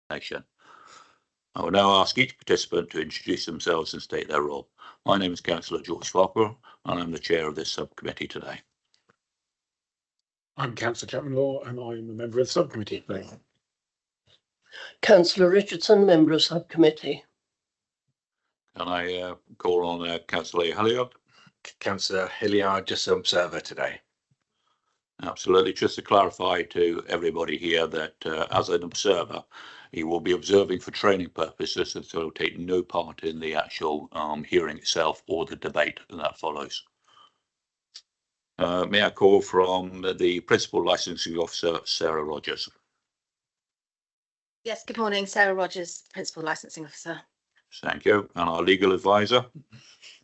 Nation. I will now ask each participant to introduce themselves and state their role. My name is Councillor George Farquhar, and I'm the chair of this subcommittee today. I'm Councillor Chapman Law, and I'm a member of the subcommittee today. Councillor Richardson, member of subcommittee. Can I call on Councillor Hilliard? Councillor Hilliard, just an observer today. Absolutely. Just to clarify to everybody here that as an observer, he will be observing for training purposes, and so he'll take no part in the actual hearing itself or the debate that follows. May I call from the Principal Licensing Officer, Sarah Rogers? Yes, good morning. Sarah Rogers, Principal Licensing Officer. Thank you. And our legal advisor?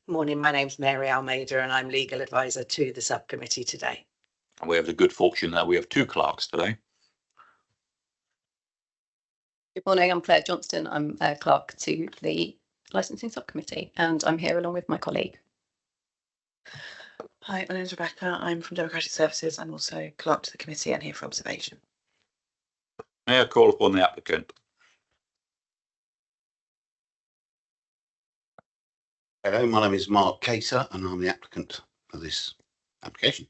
Morning, my name's Mary Almeida and I'm legal advisor to the subcommittee today. And we have the good fortune that we have two clerks today. Good morning, I'm Claire Johnston. I'm a clerk to the Licensing Subcommittee and I'm here along with my colleague. Hi, my name's Rebecca. I'm from Democratic Services. I'm also clerk to the committee and here for observation. May I call upon the applicant? Hello, my name is Mark Cater and I'm the applicant for this application.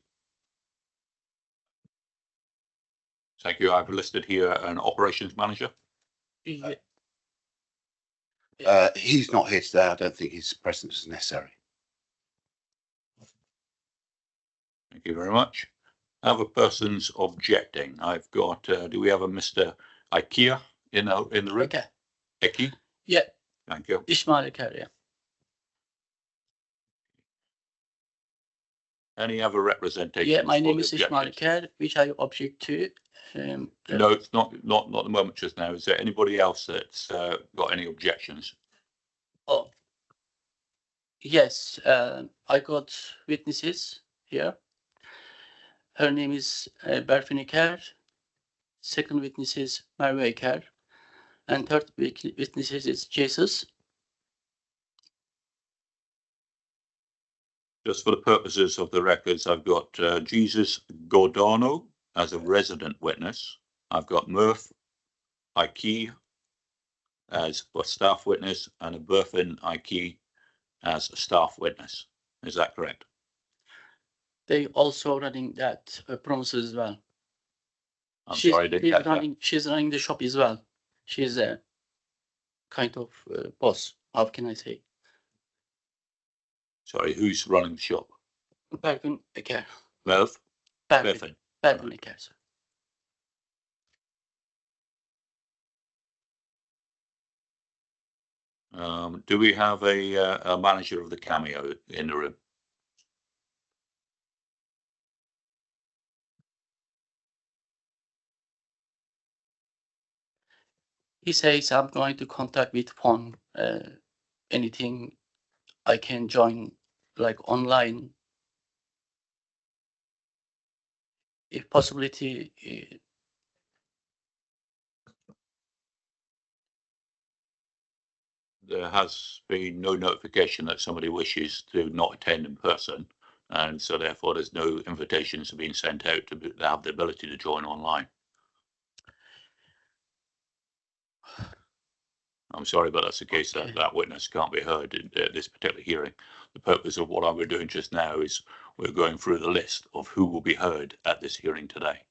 Thank you. I've listed here an operations manager. Yeah. He's not here today. I don't think his presence is necessary. Thank you very much. Other persons objecting. I've got, do we have a Mr. IKEA in the room? Okay. Eki? Yeah. Thank you. Ismail Ikaria. Any other representation? Yeah, my name is Ismail Ikaria, which I object to. No, it's not at the moment just now. Is there anybody else that's got any objections? Oh, yes, I got witnesses here. Her name is Berfin Iker. Second witness is Merve Iker. And third witness is Jesus. Just for the purposes of the records, I've got Jesus Gordano as a resident witness. I've got Murph Ike as a staff witness and a Berfin Ike as a staff witness. Is that correct? They also running that premises as well. Sorry, I didn't catch that. She's running the shop as well. She's a kind of boss. How can I say? Sorry, who's running the shop? Berfin Iker. Murph? Berfin Iker, sir. Do we have a manager of the Cameo in the room? He says I'm going to contact with phone. Anything I can join like online. If possibility. There has been no notification that somebody wishes to not attend in person, and so therefore there's no invitations have been sent out to have the ability to join online. I'm sorry, but that's the case that that witness can't be heard in this particular hearing. The purpose of what we're doing just now is we're going through the list of who will be heard at this hearing today.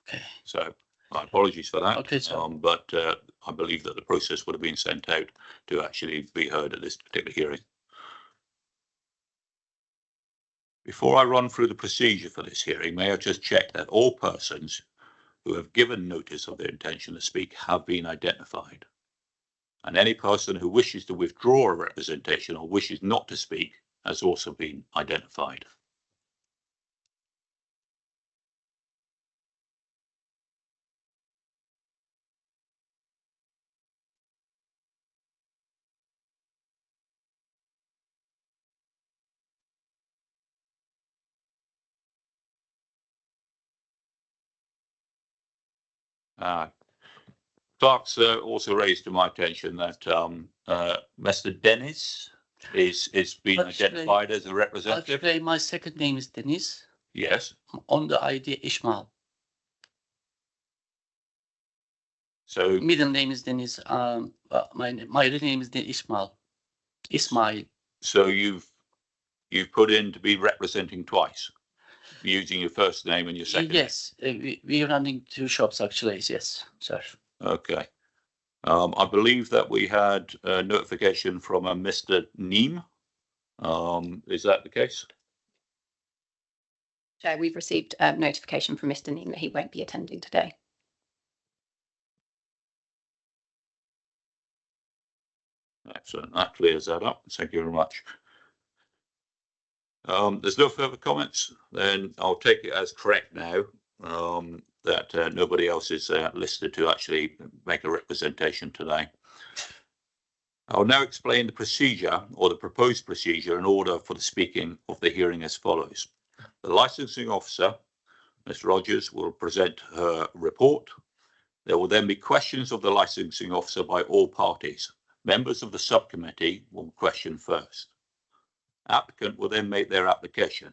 Okay. So my apologies for that. Okay, sir. But I believe that the process would have been sent out to actually be heard at this particular hearing. Before I run through the procedure for this hearing, may I just check that all persons who have given notice of their intention to speak have been identified. And any person who wishes to withdraw a representation or wishes not to speak has also been identified. Clerk's also raised to my attention that Mr. Dennis is being identified as a representative. Actually, my second name is Dennis. Yes. On the ID Ishmael. So, Middle name is Deniz. My real name is Ismail. Ismail. so you've put in to be representing twice, using your first name and your second name. Yes, we are running 2 shops actually. Yes, sir. Okay. I believe that we had a notification from a Mr. Neem. Is that the case? Chair, we've received notification from Mr. Neem that he won't be attending today. Excellent. That clears that up. Thank you very much. There's no further comments. Then I'll take it as correct now that nobody else is listed to actually make a representation today. I'll now explain the procedure or the proposed procedure in order for the speaking of the hearing as follows. The licensing officer, Ms. Rogers, will present her report. There will then be questions of the licensing officer by all parties. Members of the subcommittee will question first. Applicant will then make their application.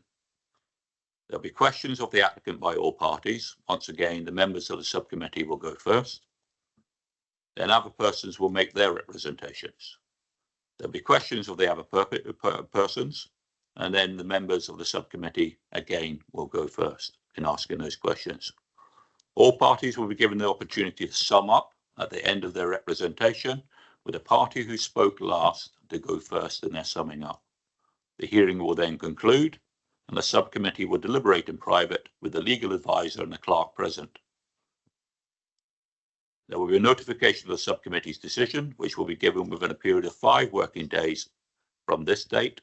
There'll be questions of the applicant by all parties. Once again, the members of the subcommittee will go first. Then other persons will make their representations. There'll be questions of the other persons, and then the members of the subcommittee again will go first in asking those questions. All parties will be given the opportunity to sum up at the end of their representation, with the party who spoke last to go first in their summing up. The hearing will then conclude, and the subcommittee will deliberate in private with the legal advisor and the clerk present. There will be a notification of the subcommittee's decision, which will be given within a period of 5 working days from this date.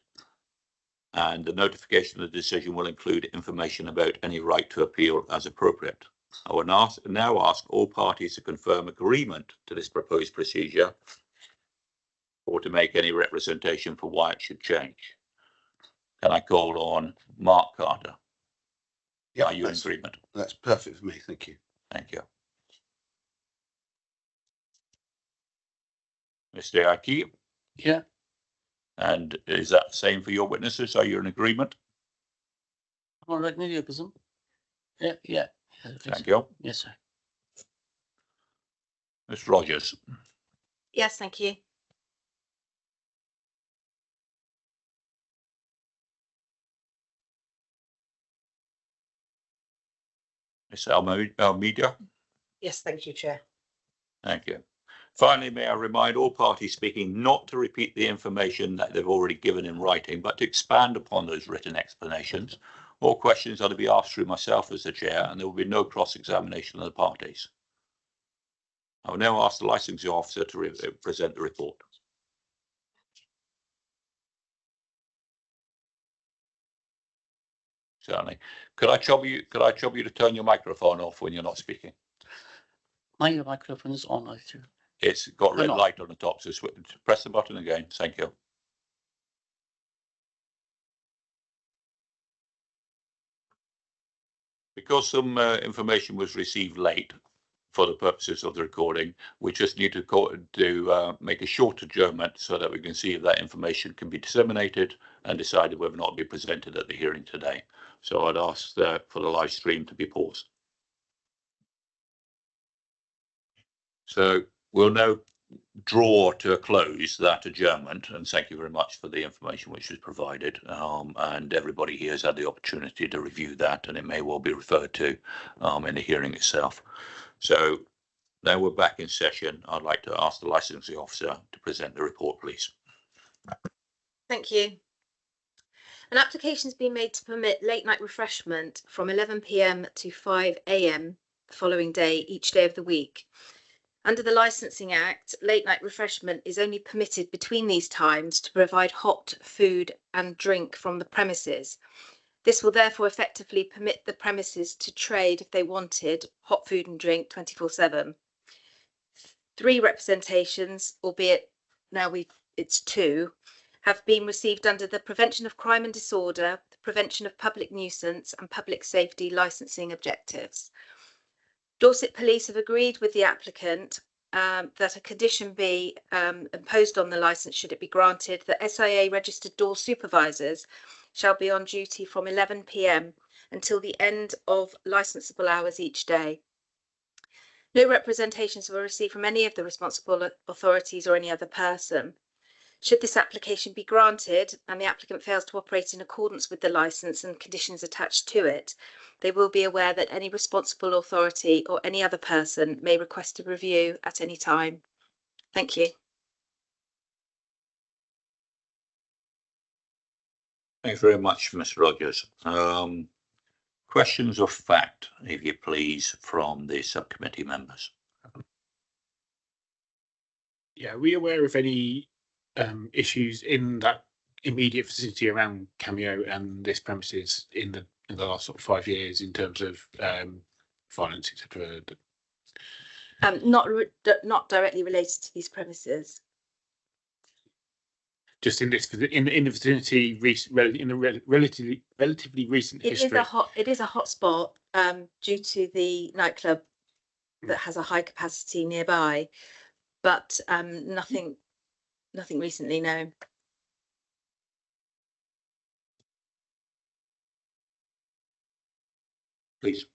And the notification of the decision will include information about any right to appeal as appropriate. I will now ask all parties to confirm agreement to this proposed procedure or to make any representation for why it should change. Can I call on Mark Carter? Yeah, Are you in agreement? that's perfect for me. Thank you. Thank you. Mr. Aki? Yeah. And is that the same for your witnesses? Are you in agreement? All right, ne diyor kızım? Yeah. Thank you. Yes, sir. Ms. Rogers? Yes, thank you. Ms. Almeida? Yes, thank you, Chair. Thank you. Finally, may I remind all parties speaking not to repeat the information that they've already given in writing, but to expand upon those written explanations. All questions are to be asked through myself as the chair, and there will be no cross-examination of the parties. I will now ask the licensing officer to present the report. Certainly. Could I trouble you to turn your microphone off when you're not speaking? My microphone is on, I think. It's got red on. light on the top, so press the button again. Thank you. Because some information was received late for the purposes of the recording, we just need to make a short adjournment so that we can see if that information can be disseminated and decided whether or not to be presented at the hearing today. So I'd ask for the live stream to be paused. So we'll now draw to a close that adjournment, and thank you very much for the information which was provided, and everybody here has had the opportunity to review that, and it may well be referred to in the hearing itself. So now we're back in session. I'd like to ask the licensing officer to present the report, please. Thank you. An application has been made to permit late night refreshment from 11 p.m. to 5 a.m. the following day, each day of the week. Under the Licensing Act, late night refreshment is only permitted between these times to provide hot food and drink from the premises. This will therefore effectively permit the premises to trade, if they wanted, hot food and drink 24/7. 3 representations, albeit now it's 2, have been received under the Prevention of Crime and Disorder, the Prevention of Public Nuisance and Public Safety licensing objectives. Dorset Police have agreed with the applicant that a condition be imposed on the licence should it be granted that SIA registered door supervisors shall be on duty from 11 p.m. until the end of licensable hours each day. No representations were received from any of the responsible authorities or any other person. Should this application be granted and the applicant fails to operate in accordance with the licence and conditions attached to it, they will be aware that any responsible authority or any other person may request a review at any time. Thank you. Thanks very much, Mr. Rogers. Questions of fact, if you please, from the subcommittee members. Yeah, are we aware of any issues in that immediate vicinity around Cameo and this premises in the last sort of 5 years in terms of violence, etc.? Not directly related to these premises. Just in this in the vicinity, in the relatively recent history. It is a hot spot due to the nightclub that has a high capacity nearby, but nothing recently, no. Please.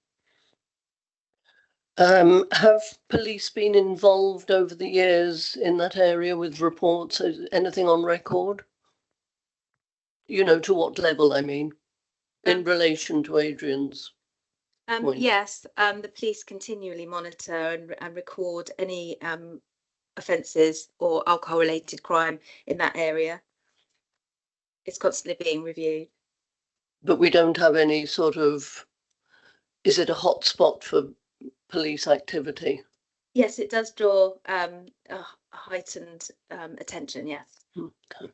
Have police been involved over the years in that area with reports? Anything on record? You know, to what level, I mean, in relation to Adrian's point. Yes, the police continually monitor and record any offences or alcohol-related crime in that area. It's constantly being reviewed. But we don't have any sort of, is it a hot spot for police activity? Yes, it does draw a heightened attention, yes. Okay.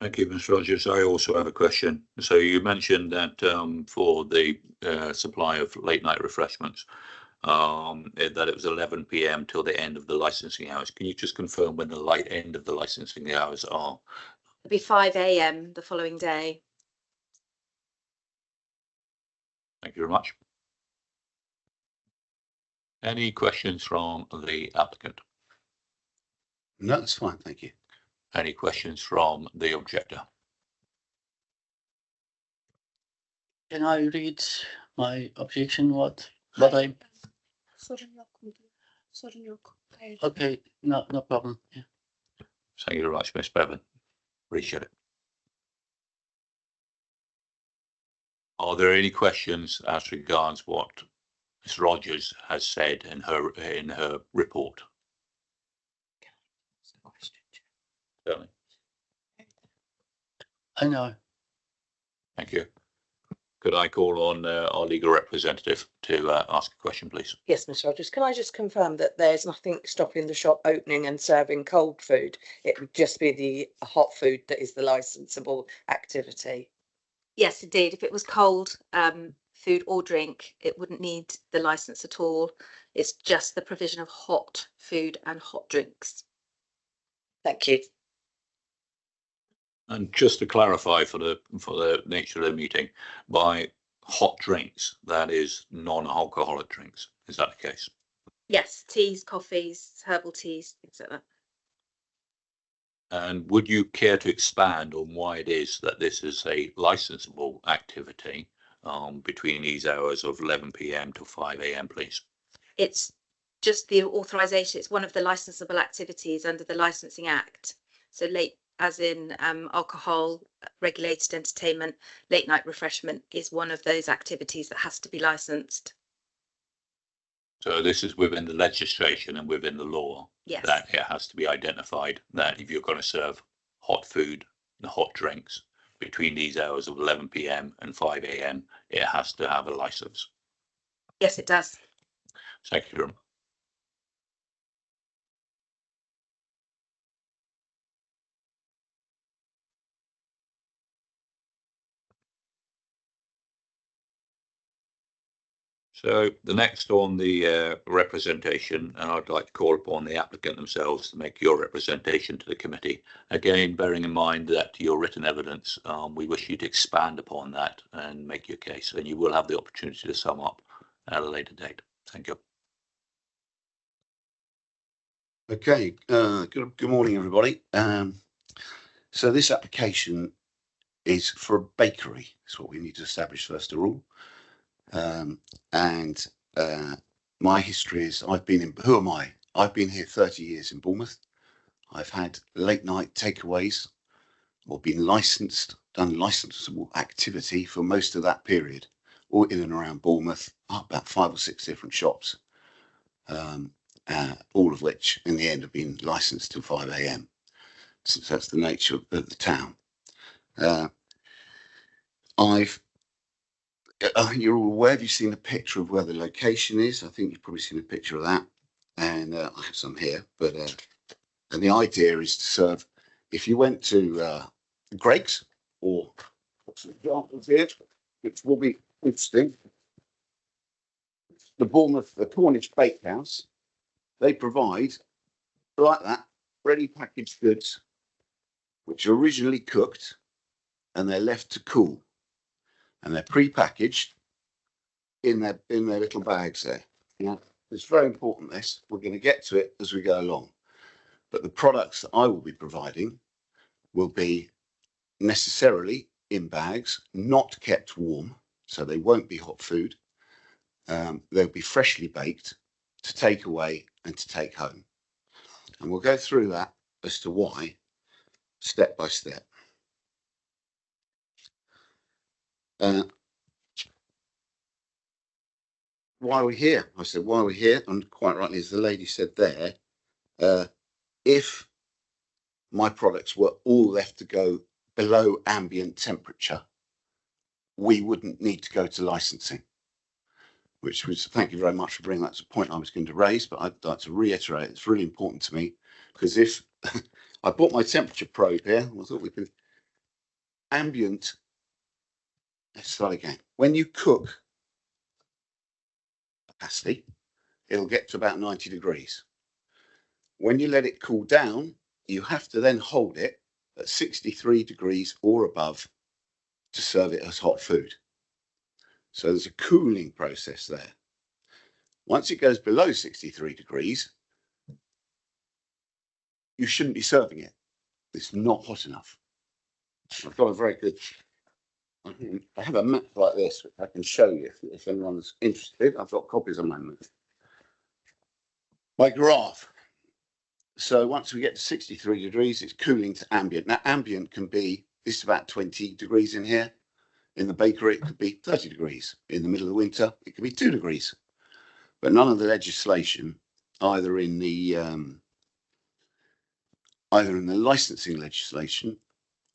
Thank you, Ms. Rogers. I also have a question. So you mentioned that for the supply of late night refreshments, that it was 11 p.m. till the end of the licensing hours. Can you just confirm when the end of the licensing hours are? It'll be 5 a.m. the following day. Thank you very much. Any questions from the applicant? No, that's fine. Thank you. Any questions from the objector? Can I read my objection? What I? Okay, no problem. Yeah. Thank you very much, Ms. Bevan. Appreciate it. Are there any questions as regards what Ms. Rogers has said in her report? Certainly. I know. Thank you. Could I call on our legal representative to ask a question, please? Yes, Ms. Rogers, can I just confirm that there's nothing stopping the shop opening and serving cold food? It would just be the hot food that is the licensable activity. Yes, indeed. If it was cold food or drink, it wouldn't need the licence at all. It's just the provision of hot food and hot drinks. Thank you. And just to clarify for the nature of the meeting, by hot drinks, that is non-alcoholic drinks. Is that the case? Yes, teas, coffees, herbal teas, things like that. And would you care to expand on why it is that this is a licensable activity between these hours of 11 p.m. to 5 a.m., please? It's just the authorisation. It's one of the licensable activities under the Licensing Act. So late, as in alcohol, regulated entertainment, late night refreshment is one of those activities that has to be licensed. So this is within the legislation and within the law. Yes. That it has to be identified that if you're going to serve hot food and hot drinks between these hours of 11 p.m. and 5 a.m., it has to have a license. Yes, it does. Thank you. So the next on the representation, and I'd like to call upon the applicant themselves to make your representation to the committee. Again, bearing in mind that your written evidence, we wish you to expand upon that and make your case, and you will have the opportunity to sum up at a later date. Thank you. Okay, good morning, everybody. So this application is for a bakery. That's what we need to establish first of all. And my history is who am I? I've been here 30 years in Bournemouth. I've had late night takeaways or been licensed, done licensable activity for most of that period, all in and around Bournemouth, about 5 or 6 different shops, all of which in the end have been licensed till 5 a.m. since that's the nature of the town. You're all aware, have you seen a picture of where the location is? I think you've probably seen a picture of that. And I have some here, but and the idea is to serve, if you went to Greg's, or some examples here, which will be interesting. The Cornish Bakehouse, they provide, like that, ready packaged goods, which are originally cooked and they're left to cool. And they're pre-packaged in their little bags there. Yeah, it's very important, this. We're going to get to it as we go along. But the products that I will be providing will be necessarily in bags, not kept warm, so they won't be hot food. They'll be freshly baked to take away and to take home. And we'll go through that as to why, step by step. Why are we here? I said, why are we here? And quite rightly, as the lady said there, if my products were all left to go below ambient temperature, we wouldn't need to go to licensing, which was, thank you very much for bringing that to a point I was going to raise, but I'd like to reiterate, it's really important to me, because if I bought my temperature probe here, I thought we could, ambient, let's start again. When you cook a pasty, it'll get to about 90 degrees. When you let it cool down, you have to then hold it at 63 degrees or above to serve it as hot food. So there's a cooling process there. Once it goes below 63 degrees, you shouldn't be serving it. It's not hot enough. I've got a very good, I have a map like this, which I can show you if anyone's interested. I've got copies of my map. My graph. So once we get to 63 degrees, it's cooling to ambient. Now, ambient can be, this is about 20 degrees in here. In the bakery, it could be 30 degrees. In the middle of the winter, it could be 2 degrees. But none of the legislation, either in the licensing legislation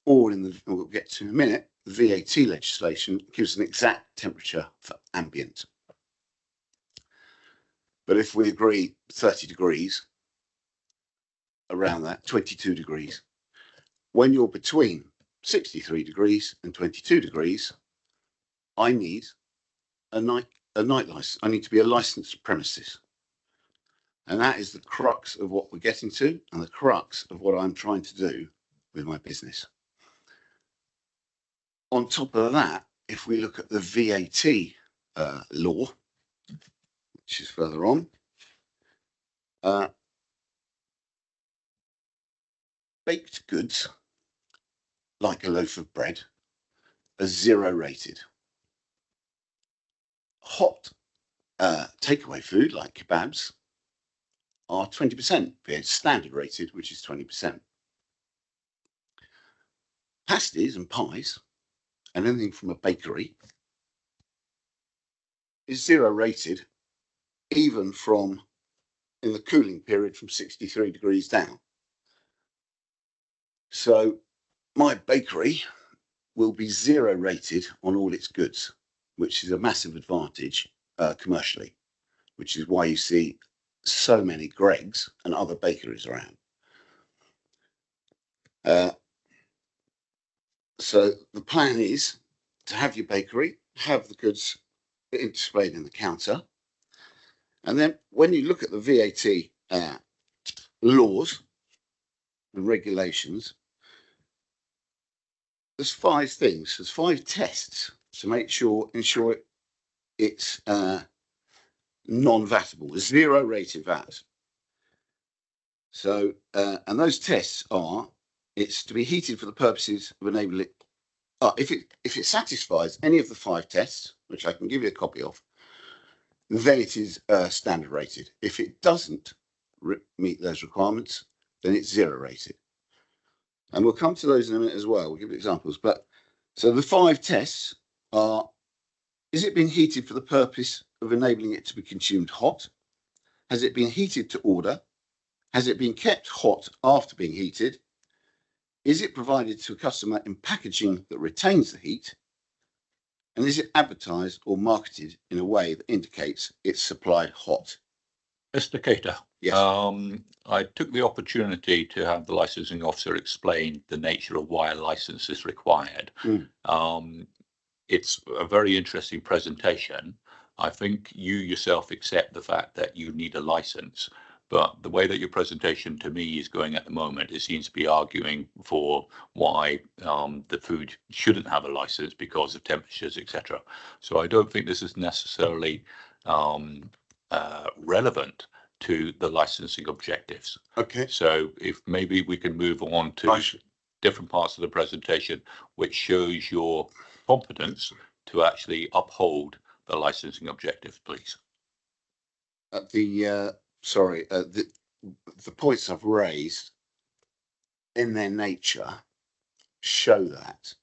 or in the, we'll get to in a minute, the VAT legislation gives an exact temperature for ambient. But if we agree 30 degrees, around that, 22 degrees, when you're between 63 degrees and 22 degrees, I need a night license. I need to be a licensed premises. And that is the crux of what we're getting to and the crux of what I'm trying to do with my business. On top of that, if we look at the VAT law, which is further on, baked goods, like a loaf of bread, are 0 rated. Hot takeaway food, like kebabs, are 20%, standard rated, which is 20%. Pasties and pies, and anything from a bakery, is 0 rated, even from in the cooling period from 63 degrees down. So my bakery will be 0 rated on all its goods, which is a massive advantage commercially, which is why you see so many Greg's and other bakeries around. So the plan is to have your bakery, have the goods displayed in the counter, and then when you look at the VAT laws and regulations, there's 5 things. There's 5 tests to ensure it's non-vatable, 0 rated VAT. So, and those tests are, it's to be heated for the purposes of enabling it. If it satisfies any of the 5 tests, which I can give you a copy of, then it is standard rated. If it doesn't meet those requirements, then it's 0 rated. And we'll come to those in a minute as well. We'll give you examples. But so the 5 tests are: is it being heated for the purpose of enabling it to be consumed hot? Has it been heated to order? Has it been kept hot after being heated? Is it provided to a customer in packaging that retains the heat? And is it advertised or marketed in a way that indicates it's supplied hot? Mr. Cater. Yes. I took the opportunity to have the licensing officer explain the nature of why a license is required. It's a very interesting presentation. I think you yourself accept the fact that you need a license, but the way that your presentation to me is going at the moment, it seems to be arguing for why the food shouldn't have a license because of temperatures, etc. So I don't think this is necessarily relevant to the licensing objectives. Okay. So if maybe we can move on to different parts of the presentation, which shows your competence to actually uphold the licensing objectives, please. The points I've raised in their nature show that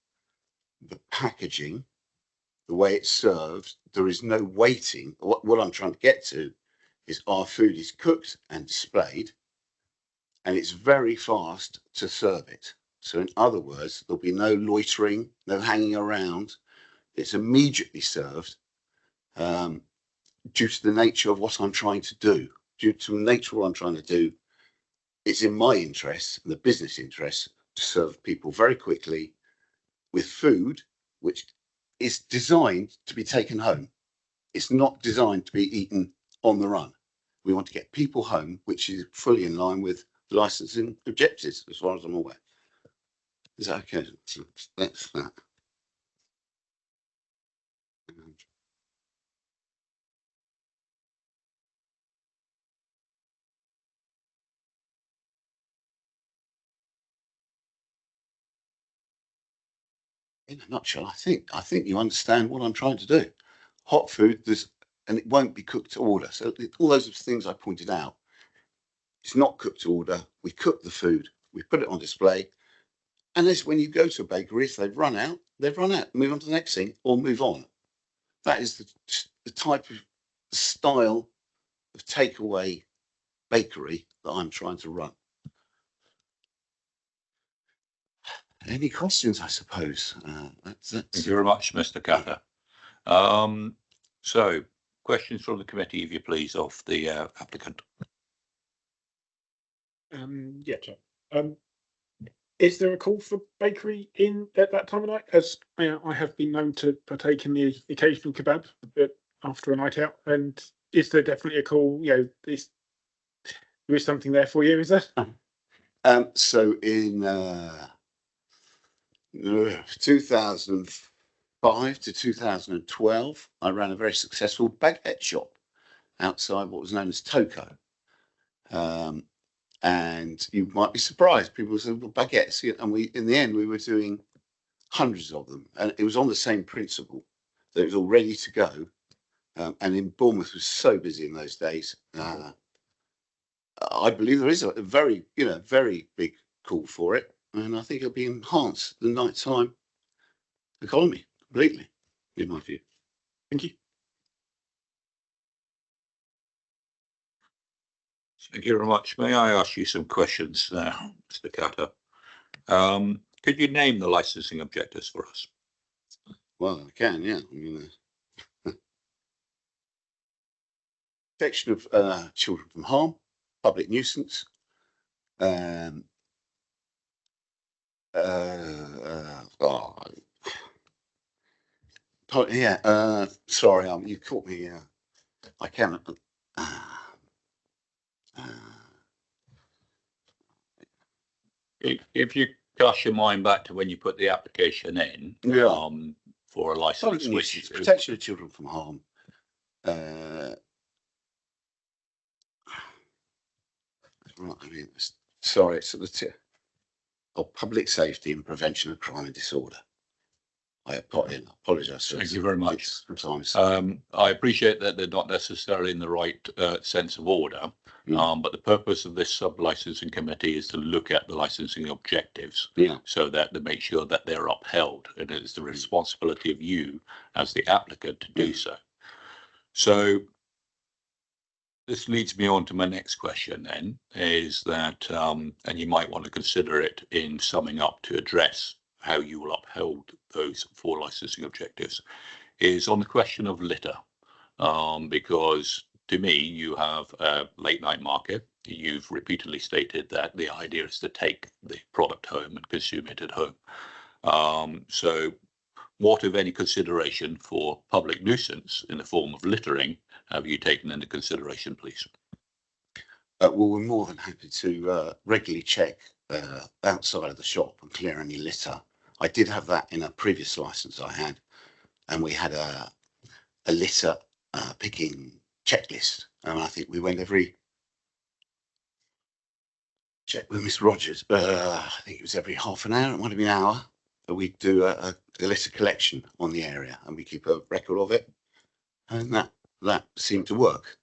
the packaging, the way it's served, there is no waiting. What I'm trying to get to is our food is cooked and displayed, and it's very fast to serve it. So in other words, there'll be no loitering, no hanging around. It's immediately served due to the nature of what I'm trying to do. Due to the nature of what I'm trying to do, it's in my interest and the business interest to serve people very quickly with food which is designed to be taken home. It's not designed to be eaten on the run. We want to get people home, which is fully in line with licensing objectives, as far as I'm aware. Is that okay? That's that. In a nutshell, I think you understand what I'm trying to do. Hot food, and it won't be cooked to order. So all those things I pointed out, it's not cooked to order. We cook the food, we put it on display, and as when you go to a bakery, if they've run out, move on to the next thing or move on. That is the type of style of takeaway bakery that I'm trying to run. Any questions, I suppose? That's Thank you very much, Mr. Catter. So, questions from the committee, if you please, of the applicant. Yeah, Chair. Is there a call for bakery in at that time of night? As I have been known to partake in the occasional kebab after a night out, and is there definitely a call? You know, there is something there for you, is there? So in 2005 to 2012, I ran a very successful baguette shop outside what was known as Toco. And you might be surprised. People said, well, baguettes, and in the end, we were doing hundreds of them. And it was on the same principle that it was all ready to go. And in Bournemouth was so busy in those days. I believe there is a very big call for it. And I think it'll be enhanced the nighttime economy completely, in my view. Thank you. Thank you very much. May I ask you some questions now, Mr. Catter? Could you name the licensing objectives for us? Well, I can, yeah. I mean, protection of children from harm, public nuisance, sorry, you caught me. I cannot. If you cast your mind back to when you put the application in, for a license, which is protection of children from harm. Right, I mean, sorry, it's at the tip of public safety and prevention of crime and disorder. I apologise. Thank you very much. Sometimes. I appreciate that they're not necessarily in the right sense of order, but the purpose of this sub-licensing committee is to look at the licensing objectives, so that to make sure that they're upheld, and it is the responsibility of you as the applicant to do so. So this leads me on to my next question then, is that, and you might want to consider it in summing up to address how you will uphold those 4 licensing objectives, is on the question of litter. Because to me, you have a late night market. You've repeatedly stated that the idea is to take the product home and consume it at home. So what, if any, consideration for public nuisance in the form of littering have you taken into consideration, please? Well, we're more than happy to regularly check outside of the shop and clear any litter. I did have that in a previous license I had, and we had a litter picking checklist. And I think we went check with Miss Rogers, I think it was every half an hour, it might have been an hour, but we do a litter collection on the area, and we keep a record of it. And that seemed to work.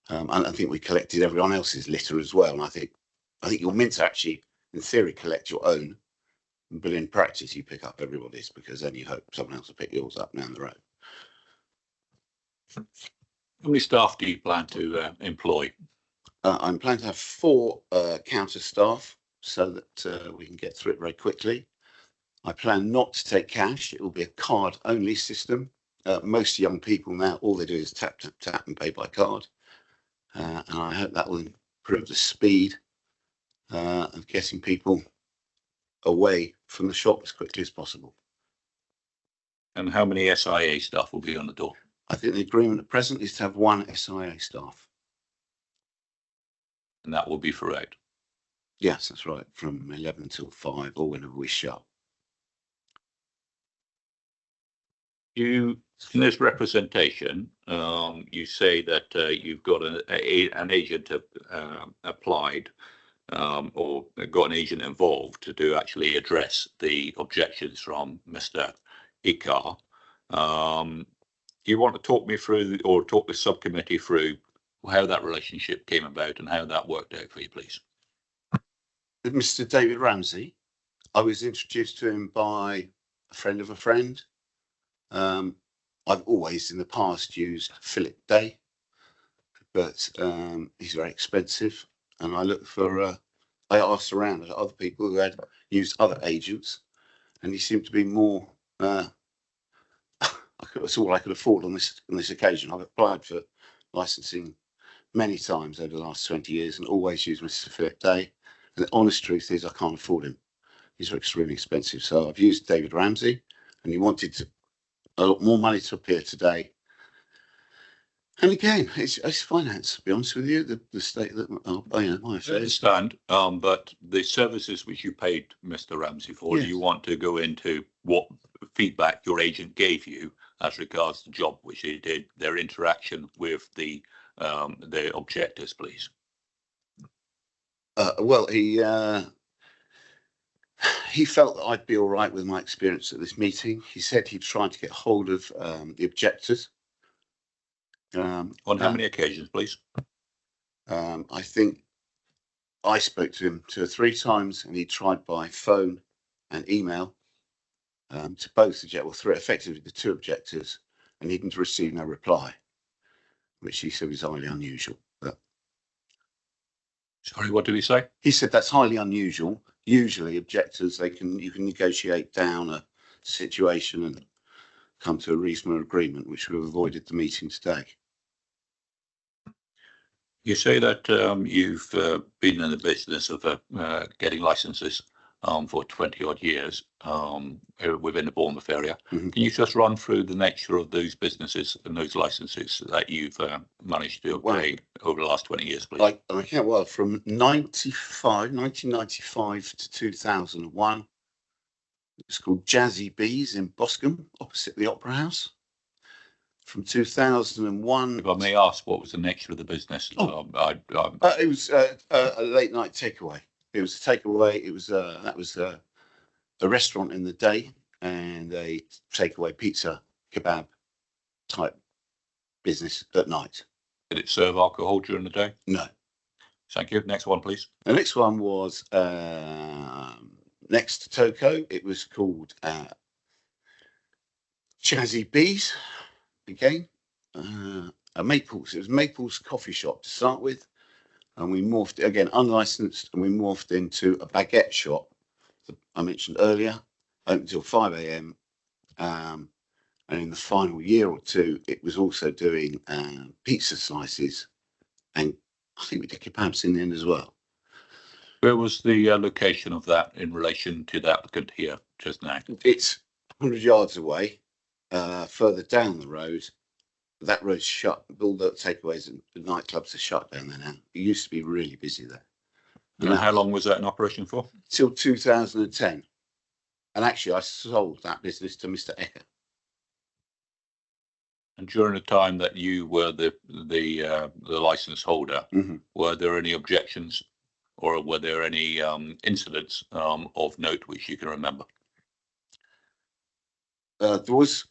And I think we collected everyone else's litter as well. And I think you're meant to actually, in theory, collect your own, but in practice, you pick up everybody's, because then you hope someone else will pick yours up down the road. How many staff do you plan to employ? I'm planning to have 4 counter staff so that we can get through it very quickly. I plan not to take cash. It will be a card-only system. Most young people now, all they do is tap, tap, tap and pay by card. And I hope that will improve the speed of getting people away from the shop as quickly as possible. And how many SIA staff will be on the door? I think the agreement at present is to have 1 SIA staff. And that will be throughout? Yes, that's right, from 11 till 5 or whenever we shut. You, in this representation, you say that you've got an agent applied or got an agent involved to actually address the objections from Mr. Ikar. You want to talk me through, or talk the subcommittee through, how that relationship came about and how that worked out for you, please? With Mr. David Ramsey, I was introduced to him by a friend of a friend. I've always in the past used Philip Day, but he's very expensive, and I looked for I asked around at other people who had used other agents, and he seemed to be more that's all I could afford on this occasion. I've applied for licensing many times over the last 20 years and always used Mr. Philip Day, and the honest truth is I can't afford him. He's extremely expensive, so I've used David Ramsey, and he wanted a lot more money to appear today. And again, it's finance, to be honest with you, the state that my affairs. I understand, but the services which you paid Mr. Ramsey for, yes. Do you want to go into what feedback your agent gave you as regards the job which he did, their interaction with the objectors, please? Well, he felt that I'd be all right with my experience at this meeting. He said he'd try to get hold of the objectors. On how many occasions, please? I think I spoke to him 2 or 3 times, and he tried by phone and email to both effectively the 2 objectors, and he didn't receive no reply, which he said was highly unusual. But sorry, what did he say? He said that's highly unusual. Usually, objectors you can negotiate down a situation and come to a reasonable agreement, which would have avoided the meeting today. You say that you've been in the business of getting licenses for 20 odd years within the Bournemouth area. Mm-hmm. Can you just run through the nature of those businesses and those licenses that you've managed to obtain over the last 20 years, please? I can't, well, from 1995 to 2001, it's called Jazzy Bees in Boscombe, opposite the Opera House. From 2001. If I may ask, what was the nature of the business? It was a late night takeaway. It was a takeaway. It was that was a restaurant in the day, and a takeaway pizza kebab type business at night. Did it serve alcohol during the day? No. Thank you. Next one, please. The next one was next to Toco. It was called Jazzy Bees. Again, a Maples. It was Maples coffee shop to start with, and we morphed again unlicensed, and we morphed into a baguette shop that I mentioned earlier, open until 5 a.m. And in the final year or two, it was also doing pizza slices, and I think we did kebabs in the end as well. Where was the location of that in relation to the applicant here just now? It's 100 yards away, further down the road. That road's shut. All the takeaways and the nightclubs are shut down there now. It used to be really busy there. And how long was that in operation for? Till 2010. And actually, I sold that business to Mr. Ecker. And during the time that you were the license holder, were there any objections, or were there any incidents of note which you can remember? There was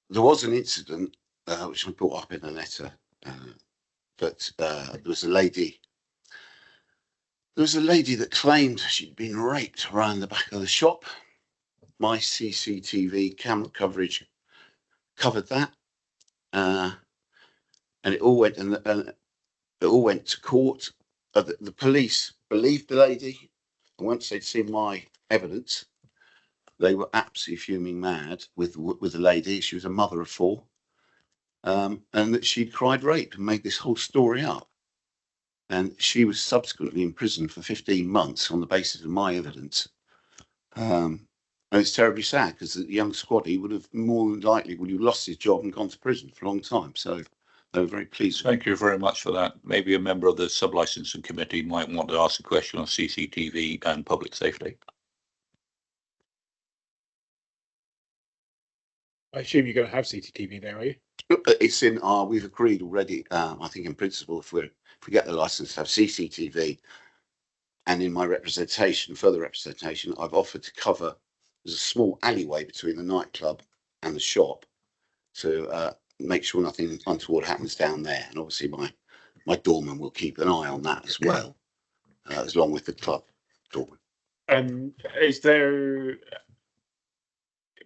an incident which I brought up in a letter, but there was a lady. There was a lady that claimed she'd been raped around the back of the shop. My CCTV camera coverage covered that, and it all went to court. The police believed the lady, and once they'd seen my evidence, they were absolutely fuming mad with the lady. She was a mother of 4, and that she'd cried rape and made this whole story up. And she was subsequently imprisoned for 15 months on the basis of my evidence. And it's terribly sad because the young squaddy would have more than likely lost his job and gone to prison for a long time. So they were very pleased. Thank you very much for that. Maybe a member of the sub-licensing committee might want to ask a question on CCTV and public safety. I assume you're going to have CCTV there, are you? It's in our. We've agreed already. I think in principle, if we get the license to have CCTV, and in my further representation, I've offered to cover. There's a small alleyway between the nightclub and the shop to make sure nothing untoward happens down there. And obviously, my doorman will keep an eye on that as well, along with the club doorman. And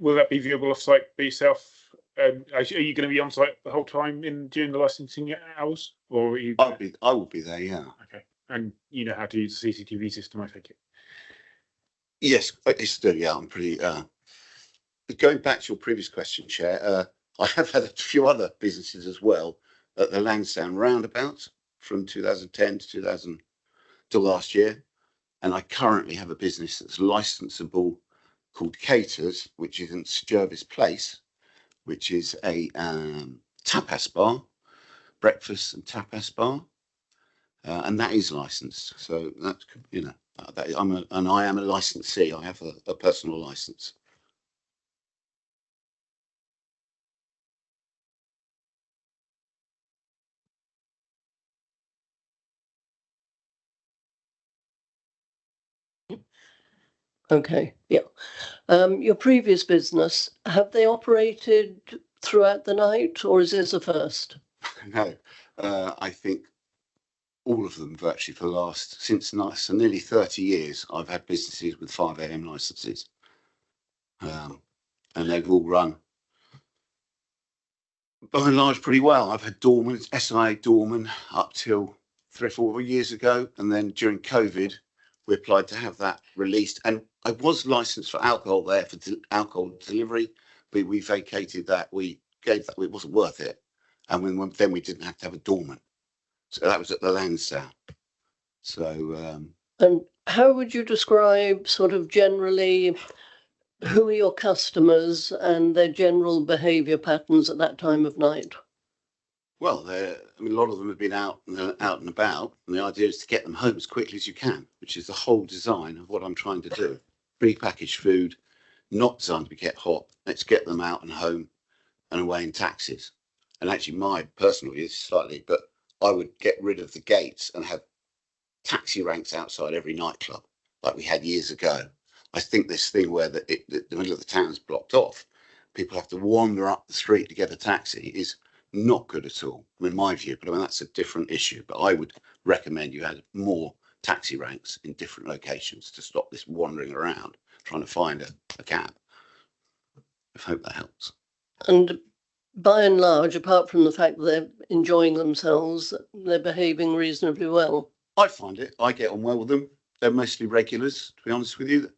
will that be viewable off-site by yourself? Are you going to be on site the whole time during the licensing hours, or are you? I will be there. Yeah. Okay. And you know how to use the CCTV system, I take it. Yes, it's still. Yeah, I'm pretty. Going back to your previous question, Chair, I have had a few other businesses as well at the Lansdowne roundabout from 2010 to last year, and I currently have a business that's licensable called Caters, which is in Jervis Place, which is a tapas bar, breakfast and tapas bar, and that is licensed. So that's, you know, I am a licensee. I have a personal license. Okay, yeah. Your previous business, have they operated throughout the night, or is this a first? No, I think all of them virtually since nearly 30 years, I've had businesses with 5 a.m. licenses, and they've all run by and large pretty well. I've had doorman, SIA doorman, up till 3 or 4 years ago, and then during COVID, we applied to have that released. And I was licensed for alcohol there for alcohol delivery, but we vacated that. We gave that, it wasn't worth it. And then we didn't have to have a doorman. So that was at the Lansdowne. So. And how would you describe sort of generally who are your customers and their general behaviour patterns at that time of night? Well, a lot of them have been out and about, and the idea is to get them home as quickly as you can, which is the whole design of what I'm trying to do. Pre-packaged food, not designed to be kept hot. Let's get them out and home and away in taxis. And actually, my personal view is slightly, but I would get rid of the gates and have taxi ranks outside every nightclub, like we had years ago. I think this thing where the middle of the town is blocked off, people have to wander up the street to get a taxi is not good at all, in my view. But I mean, that's a different issue. But I would recommend you had more taxi ranks in different locations to stop this wandering around trying to find a cab. I hope that helps. And by and large, apart from the fact that they're enjoying themselves, they're behaving reasonably well. I find it. I get on well with them. They're mostly regulars, to be honest with you.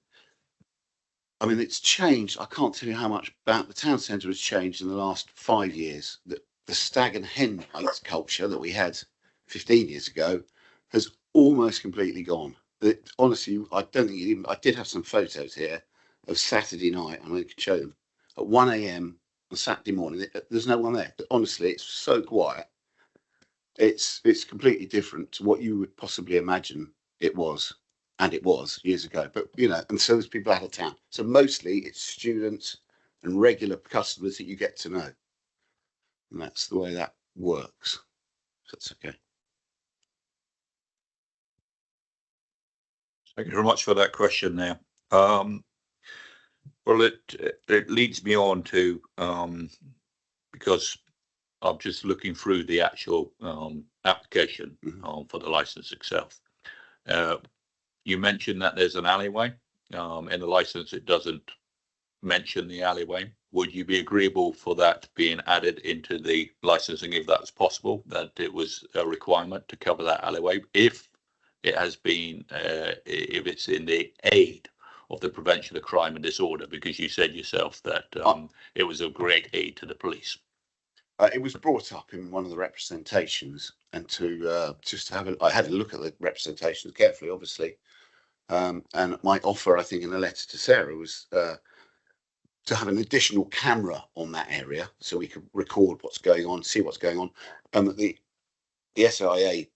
I mean, it's changed. I can't tell you how much about the town centre has changed in the last 5 years. The stag and hen nights culture that we had 15 years ago has almost completely gone. Honestly, I don't think even. I did have some photos here of Saturday night, and I can show them at 1 a.m. on Saturday morning. There's no one there. But honestly, it's so quiet. It's completely different to what you would possibly imagine it was. And it was years ago, but and so there's people out of town. So mostly it's students and regular customers that you get to know. And that's the way that works. So that's okay. Thank you very much for that question there. Well, it leads me on to, because I'm just looking through the actual application for the license itself. You mentioned that there's an alleyway. In the license, it doesn't mention the alleyway. Would you be agreeable for that being added into the licensing if that's possible, that it was a requirement to cover that alleyway if it has been, if it's in the aid of the prevention of crime and disorder? Because you said yourself that it was a great aid to the police. It was brought up in one of the representations, and to just have I had a look at the representations carefully, obviously. And my offer, I think, in a letter to Sarah was to have an additional camera on that area so we could record what's going on, see what's going on, and that the SIA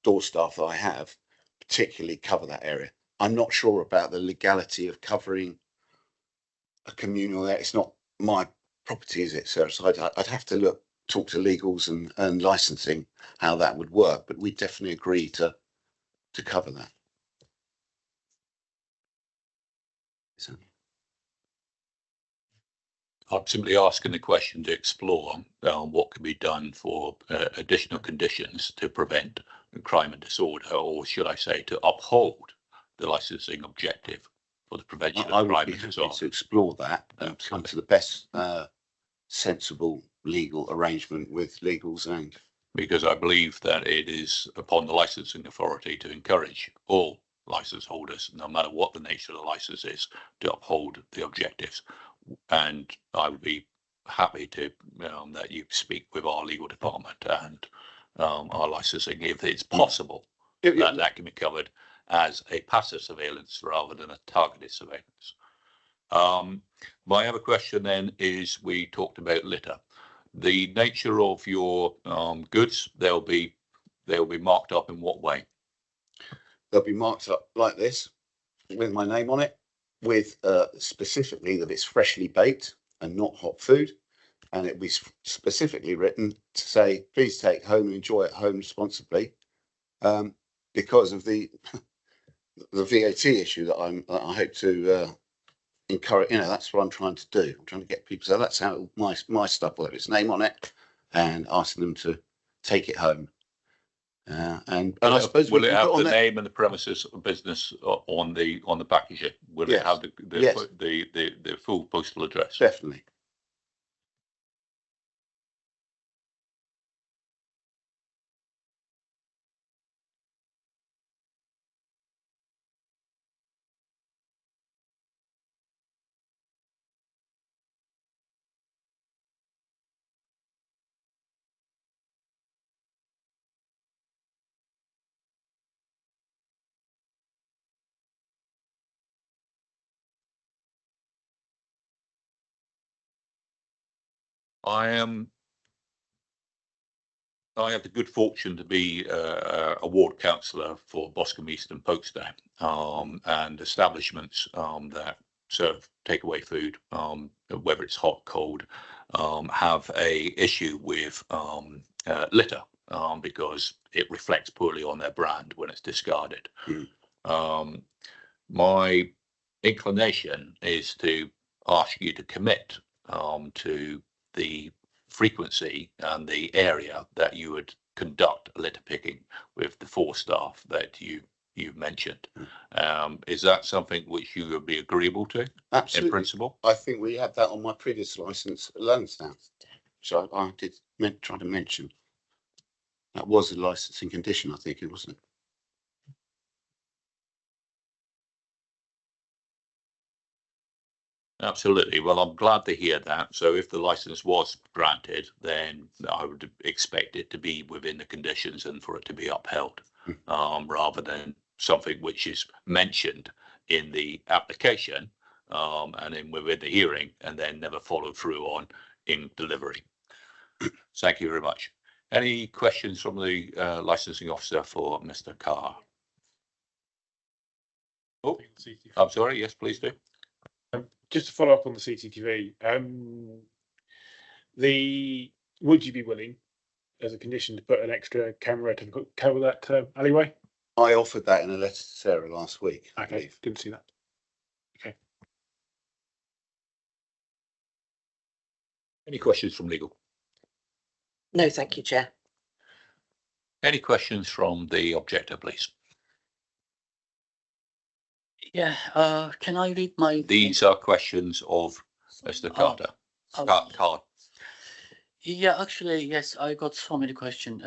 door staff that I have particularly cover that area. I'm not sure about the legality of covering a communal area. It's not my property, is it, Sarah? So I'd have to talk to legals and licensing how that would work, but we definitely agree to cover that. I'm simply asking the question to explore what can be done for additional conditions to prevent crime and disorder, or should I say, to uphold the licensing objective for the prevention of crime and disorder. I would be happy to explore that and come to the best sensible legal arrangement with legals and. Because I believe that it is upon the licensing authority to encourage all license holders, no matter what the nature of the license is, to uphold the objectives. And I would be happy to that you speak with our legal department and our licensing if it's possible that can be covered as a passive surveillance rather than a targeted surveillance. My other question then is, we talked about litter. The nature of your goods, they'll be marked up in what way? They'll be marked up like this with my name on it, with specifically that it's freshly baked and not hot food, and it'll be specifically written to say, please take home and enjoy at home responsibly, because of the VAT issue that I hope to encourage. That's what I'm trying to do. I'm trying to get people. So that's how my stuff will have its name on it, and asking them to take it home. And I suppose will it have the name and the premises of business on the packaging? Will it have the full postal address? Definitely. I have the good fortune to be a ward councillor for Boscombe East and Folkestone, and establishments that serve takeaway food, whether it's hot, cold, have a issue with litter because it reflects poorly on their brand when it's discarded. My inclination is to ask you to commit to the frequency and the area that you would conduct litter picking with the 4 staff that you mentioned. Is that something which you would be agreeable to? Absolutely. In principle? I think we had that on my previous licence at Lansdowne. So I did try to mention. That was a licensing condition, I think it wasn't. Absolutely. Well, I'm glad to hear that. So if the license was granted, then I would expect it to be within the conditions and for it to be upheld, rather than something which is mentioned in the application and then within the hearing and then never followed through on in delivery. Thank you very much. Any questions from the licensing officer for Mr. Carr? Oh, I'm sorry. Yes, please do. Just to follow up on the CCTV, would you be willing, as a condition, to put an extra camera to cover that alleyway? I offered that in a letter to Sarah last week. Okay, didn't see that. Okay. Any questions from legal? No, thank you, Chair. Any questions from the objector, please? Yeah, can I read my... These are questions of Mr. Carter. Card. Yeah, actually, yes, I got so many questions.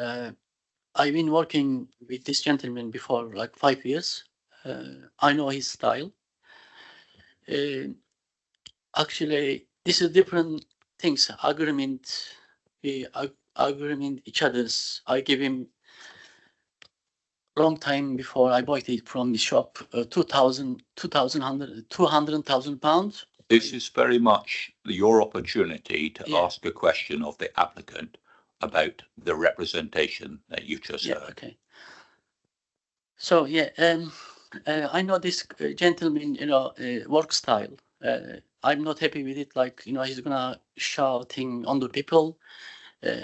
I've been working with this gentleman before, like 5 years. I know his style. Actually, this is different things. Agreement, agreement each other's. I give him long time before I bought it from the shop, 200,000 pounds. This is very much your opportunity to Yeah. ask a question of the applicant about the representation that you just heard. Okay. So yeah, I know this gentleman, work style. I'm not happy with it. Like, he's gonna shouting on the people.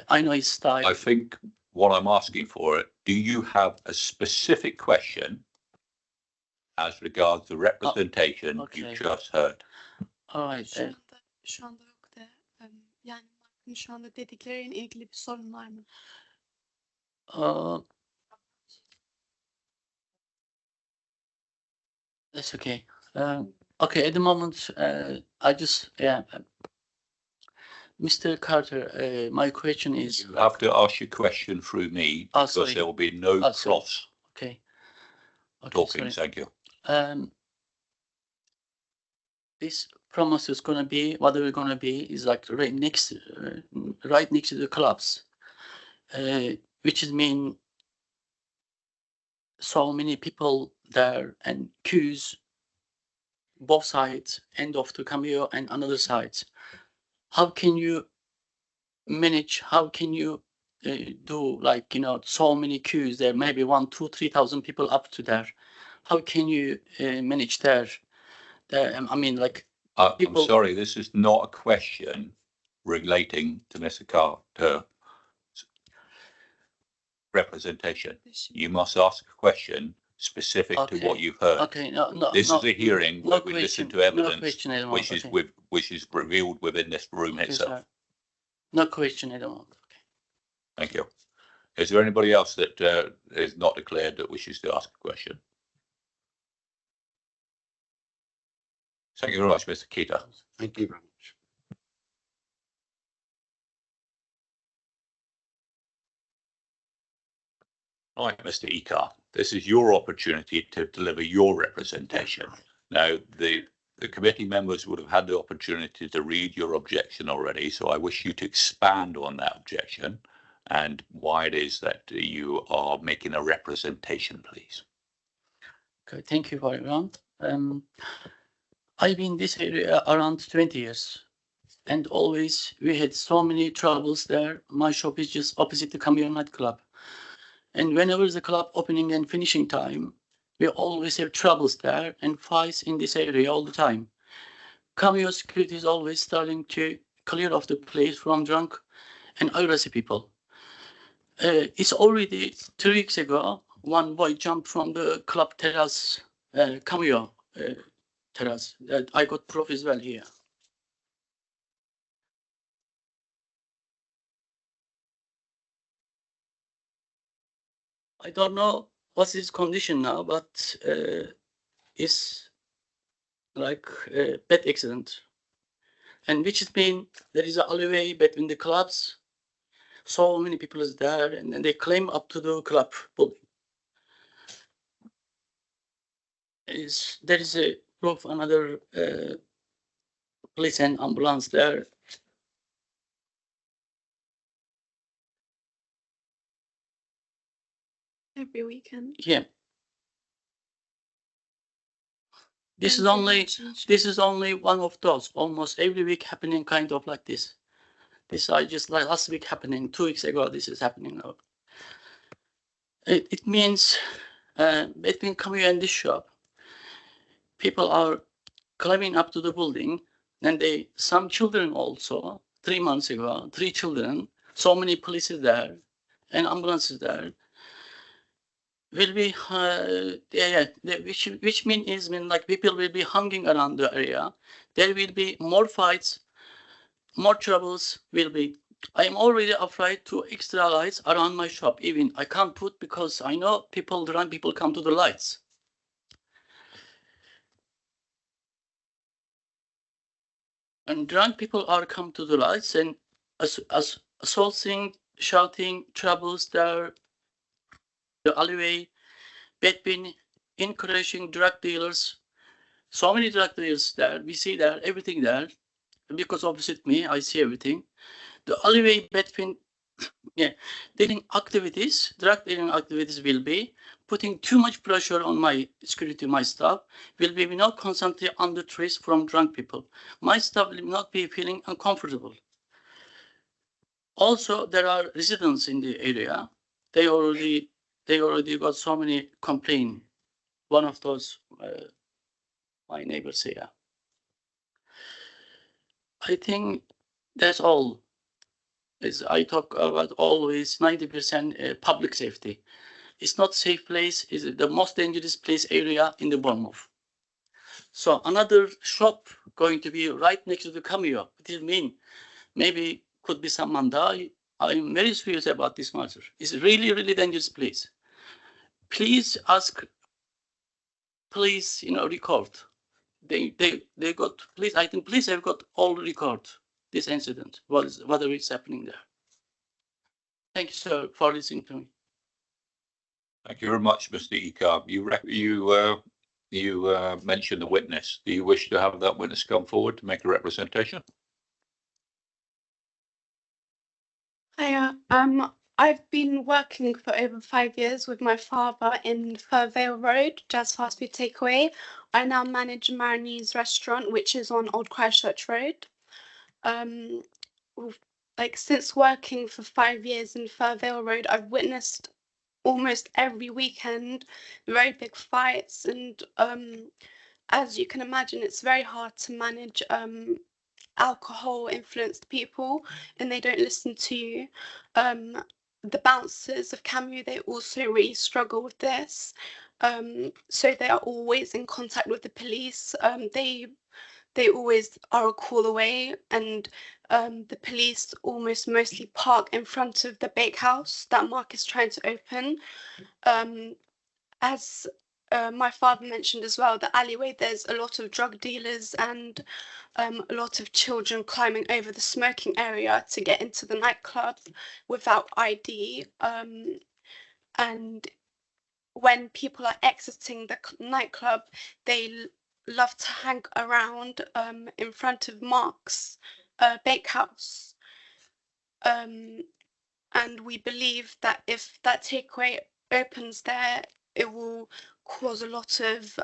I know his style. I think what I'm asking for, do you have a specific question as regards the representation okay. you just heard? All right. Şu anda yok da yani şu anda dediklerine ilgili bir sorun var mı? That's okay. Okay, at the moment, I just, Mr. Carter, my question is... You have to ask your question through me because sorry. there will be no cross Okay. talking. Sorry. Thank you. This promise is going to be, what we're going to be is like right next to the clubs, which is mean so many people there and queues both sides, end of the cameo and another sides. How can you manage? How can you do like, so many queues there, maybe 1,000, 2,000, 3,000 people up to there? How can you manage there? I mean, like, people... I'm sorry, this is not a question relating to Mr. Carter's representation. You must ask a question specific to what you've heard. Okay, this is a hearing where we listen to evidence which is revealed within this room itself. Sir. No question at all. Okay. Thank you. Is there anybody else that is not declared that wishes to ask a question? Thank you very much, Mr. Keita. Thank you very much. All right, Mr. Ikar, this is your opportunity to deliver your representation. Now, the committee members would have had the opportunity to read your objection already, so I wish you to expand on that objection and why it is that you are making a representation, please. Okay, thank you very much. I've been in this area around 20 years, and always we had so many troubles there. My shop is just opposite the Cameo nightclub. And whenever the club opening and finishing time, we always have troubles there and fights in this area all the time. Cameo security is always starting to clear off the place from drunk and aggressive people. It's already 3 weeks ago, one boy jumped from the club terrace, Cameo terrace. I got proof as well here. I don't know what's his condition now, but it's like a bad accident. And which has been, there is an alleyway between the clubs. So many people is there, and then they climb up to the club building. There is a proof another police and ambulance there. Every weekend. Yeah. This is only one of those. Almost every week happening kind of like this. This I just like last week happening, 2 weeks ago. This is happening now. It means between Cameo and this shop, people are climbing up to the building, and some children also. 3 months ago, 3 children. So many police is there, and ambulances there. Will be which means like people will be hanging around the area. There will be more fights, more troubles will be. I am already afraid to extra lights around my shop. Even I can't put because I know drunk people come to the lights. And drunk people are come to the lights and assaulting, shouting, troubles there. The alleyway, between encouraging drug dealers. So many drug dealers there. We see there, everything there. Because opposite me, I see everything. The alleyway between dealing activities, drug dealing activities will be putting too much pressure on my security, my staff, will be not constantly under stress from drunk people. My staff will not be feeling uncomfortable. Also, there are residents in the area. They already got so many complaints. One of those, my neighbors here. I think that's all. As I talk about always 90% public safety. It's not safe place. It's the most dangerous place area in the Bournemouth. So another shop going to be right next to the Cameo. It will mean maybe could be someone die. I'm very serious about this matter. It's a really, really dangerous place. Please ask, please, record. They got, please, I think police have got all record this incident, whatever is happening there. Thank you, sir, for listening to me. Thank you very much, Mr. Ekar. You mentioned the witness. Do you wish to have that witness come forward to make a representation? Hiya. I've been working for over 5 years with my father in Furvale Road, Jazz Fast Food Takeaway. I now manage Marinese Restaurant, which is on Old Christchurch Road. Since working for 5 years in Furvale Road, I've witnessed almost every weekend very big fights, and as you can imagine, it's very hard to manage alcohol influenced people, and they don't listen to you. The bouncers of Cameo, they also really struggle with this, so they are always in contact with the police. They always are a call away, and the police almost mostly park in front of the bakehouse that Mark is trying to open. As my father mentioned as well, the alleyway, there's a lot of drug dealers and a lot of children climbing over the smoking area to get into the nightclub without ID. And when people are exiting the nightclub, they love to hang around in front of Mark's bakehouse. And we believe that if that takeaway opens there, it will cause a lot of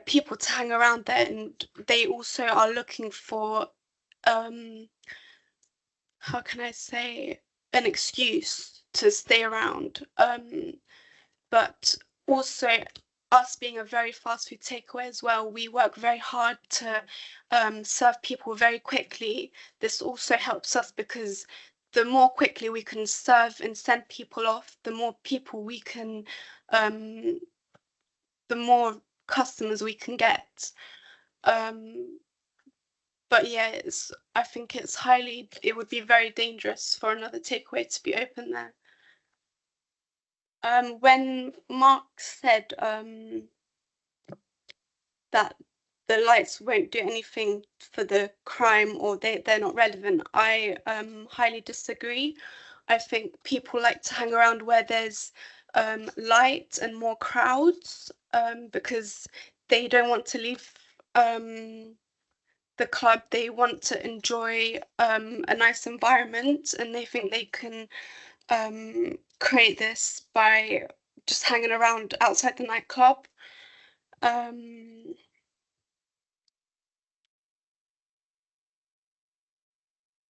people to hang around there, and they also are looking for how can I say, an excuse to stay around. But also, us being a very fast food takeaway as well, we work very hard to serve people very quickly. This also helps us because the more quickly we can serve and send people off, the more people we can, the more customers we can get. But yeah, I think it would be very dangerous for another takeaway to be open there. When Mark said that the lights won't do anything for the crime, or they're not relevant, I highly disagree. I think people like to hang around where there's light and more crowds, because they don't want to leave the club. They want to enjoy a nice environment, and they think they can create this by just hanging around outside the nightclub.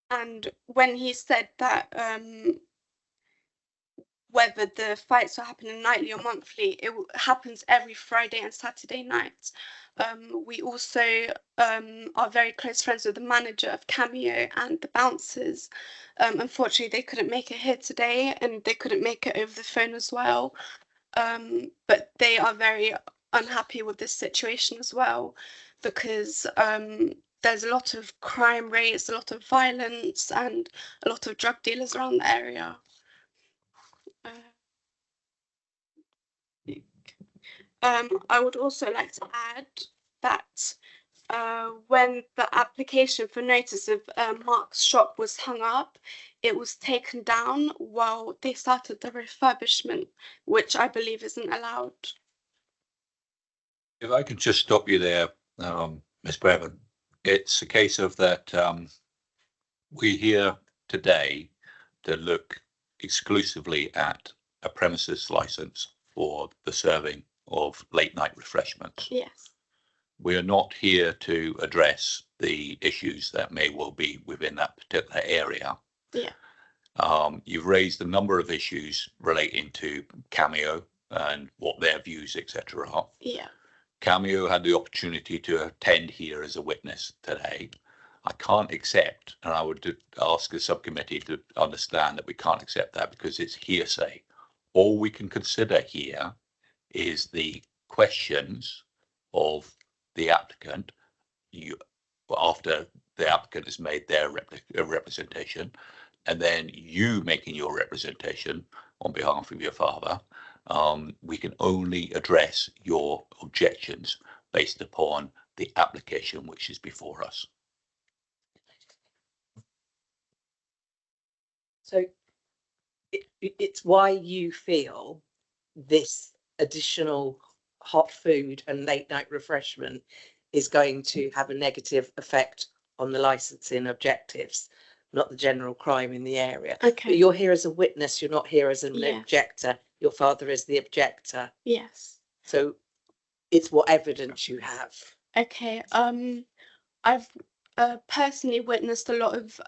And when he said that whether the fights are happening nightly or monthly, it happens every Friday and Saturday night. We also are very close friends with the manager of Cameo and the bouncers. Unfortunately, they couldn't make it here today, and they couldn't make it over the phone as well. But they are very unhappy with this situation as well, because there's a lot of crime rates, a lot of violence, and a lot of drug dealers around the area. I would also like to add that when the application for notice of Mark's shop was hung up, it was taken down while they started the refurbishment, which I believe isn't allowed. If I could just stop you there, Ms. Bevan, it's a case of that we're here today to look exclusively at a premises license for the serving of late night refreshments. Yes. We are not here to address the issues that may well be within that particular area. Yeah. You've raised a number of issues relating to Cameo and what their views, etc. are. Yeah. Cameo had the opportunity to attend here as a witness today. I can't accept, and I would ask the subcommittee to understand that we can't accept that because it's hearsay. All we can consider here is the questions of the applicant after the applicant has made their representation, and then you making your representation on behalf of your father. We can only address your objections based upon the application which is before us. So it's why you feel this additional hot food and late night refreshment is going to have a negative effect on the licensing objectives, not the general crime in the area. Okay. But you're here as a witness, you're not here as an Yeah. objector. Your father is the objector. Yes. So it's what evidence you have. Okay. I've personally witnessed a lot of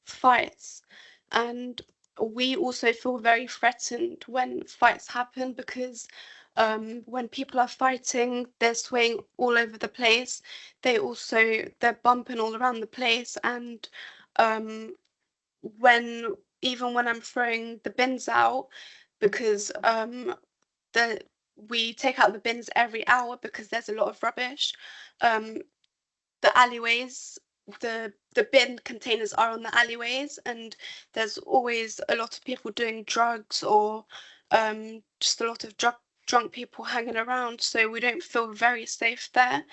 fights, and we also feel very threatened when fights happen, because when people are fighting, they're swaying all over the place. They're bumping all around the place, and even when I'm throwing the bins out, because we take out the bins every hour because there's a lot of rubbish. The alleyways, the bin containers are on the alleyways, and there's always a lot of people doing drugs, or just a lot of drunk people hanging around, so we don't feel very safe there.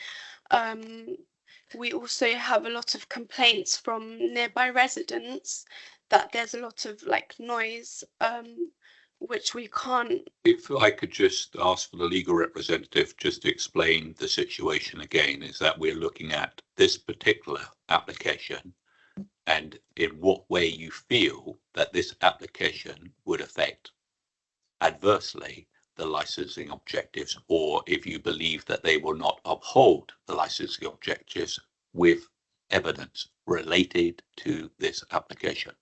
We also have a lot of complaints from nearby residents that there's a lot of noise, which we can't. If I could just ask for the legal representative just to explain the situation again, is that we're looking at this particular application and in what way you feel that this application would affect adversely the licensing objectives, or if you believe that they will not uphold the licensing objectives with evidence related to this application.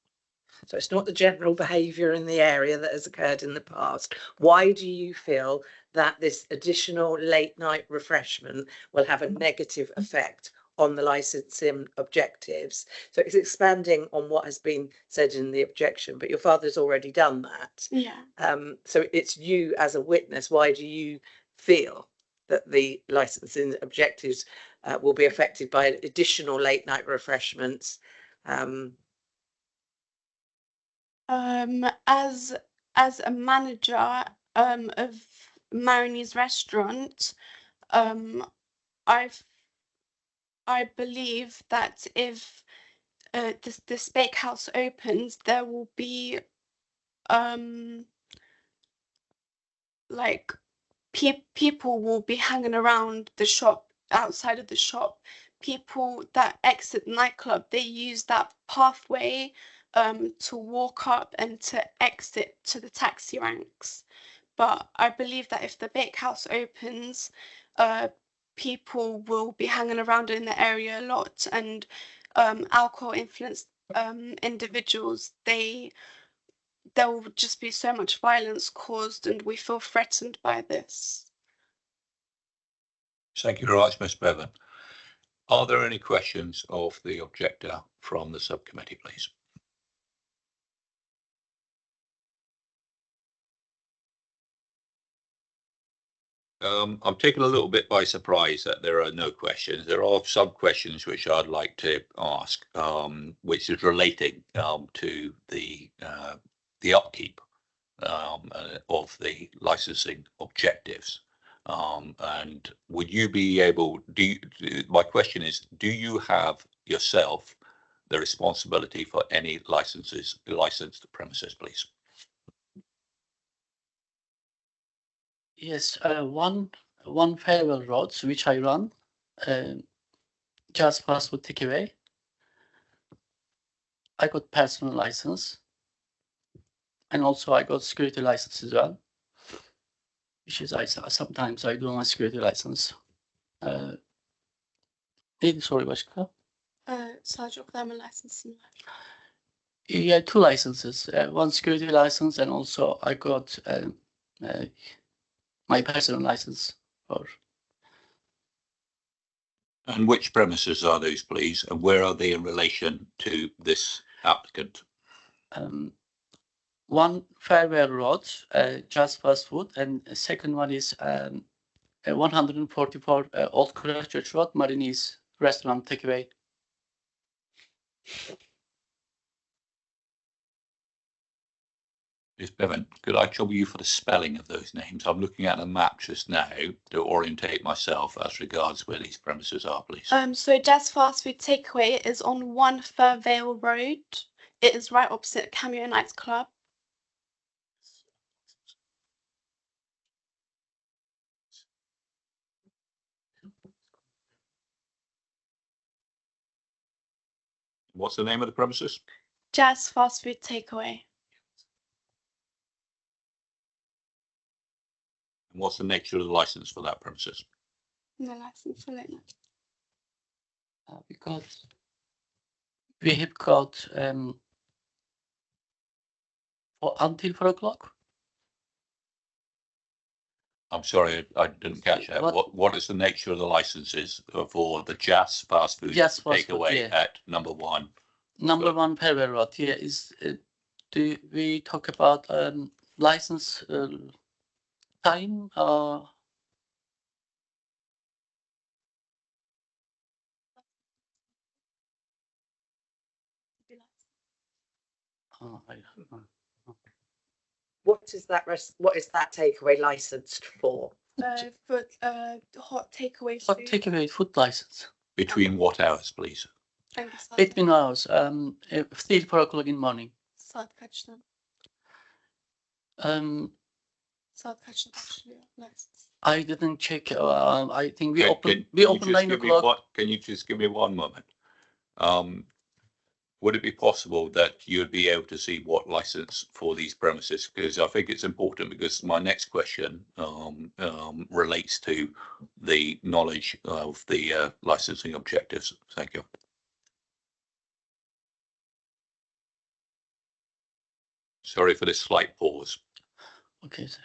So it's not the general behaviour in the area that has occurred in the past. Why do you feel that this additional late night refreshment will have a negative effect on the licensing objectives? So it's expanding on what has been said in the objection, but your father's already done that. Yeah. So it's you as a witness. Why do you feel that the licensing objectives will be affected by additional late night refreshments? As a manager of Marini's restaurant, I believe that if the steakhouse opens, there will be like people will be hanging around the shop, outside of the shop. People that exit the nightclub, they use that pathway to walk up and to exit to the taxi ranks. But I believe that if the bakehouse opens, people will be hanging around in the area a lot, and alcohol influenced individuals, there will just be so much violence caused, and we feel threatened by this. Thank you very much, Ms. Bevan. Are there any questions of the objector from the subcommittee, please? I'm taken a little bit by surprise that there are no questions. There are some questions which I'd like to ask, which is relating to the upkeep of the licensing objectives. And would you be able? My question is: do you have yourself the responsibility for any licensed premises, please? Yes, one Farewell Road, which I run, just fast food takeaway. I got personal license, and also I got security license as well, which is sometimes I do my security license. Neydi soruyu başka? Sadece o kadar mı licensing var? Yeah, 2 licenses, one security license, and also I got my personal license for. And which premises are those, please? And where are they in relation to this applicant? One Farewell Road, just fast food, and the second one is 144 Old Christchurch Road, Marini's restaurant takeaway. Ms. Bevan, could I trouble you for the spelling of those names? I'm looking at a map just now to orientate myself as regards where these premises are, please. So Jazz Fast Food Takeaway is on 1 Furvale Road. It is right opposite Cameo Nights Club. What's the name of the premises? Jazz Fast Food Takeaway. And what's the nature of the license for that premises? No license for late night. Because we have got until 4 o'clock. I'm sorry, I didn't catch that. What is the nature of the licenses for the Jazz Fast Food Takeaway at number 1? Number 1 Farewell Road. Yeah, is do we talk about license time? What is that takeaway licensed for? For hot takeaway Hot food. takeaway food license. Between what hours, please? Between hours, 3 to 4 o'clock in the morning. Saat kaçtan? Saat kaçta başlıyor license? I didn't check. I think we open 9 o'clock. Can you just give me one moment? Would it be possible that you'd be able to see what license for these premises? Because I think it's important, because my next question relates to the knowledge of the licensing objectives. Thank you. Sorry for this slight pause. Okay, sir.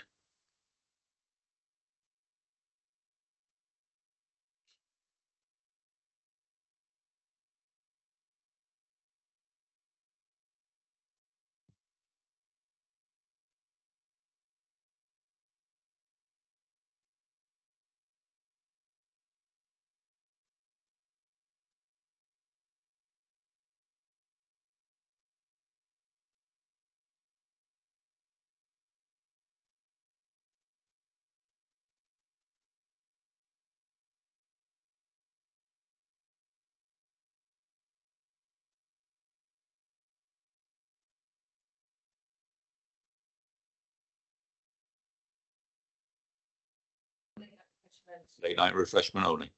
Late night refreshment only.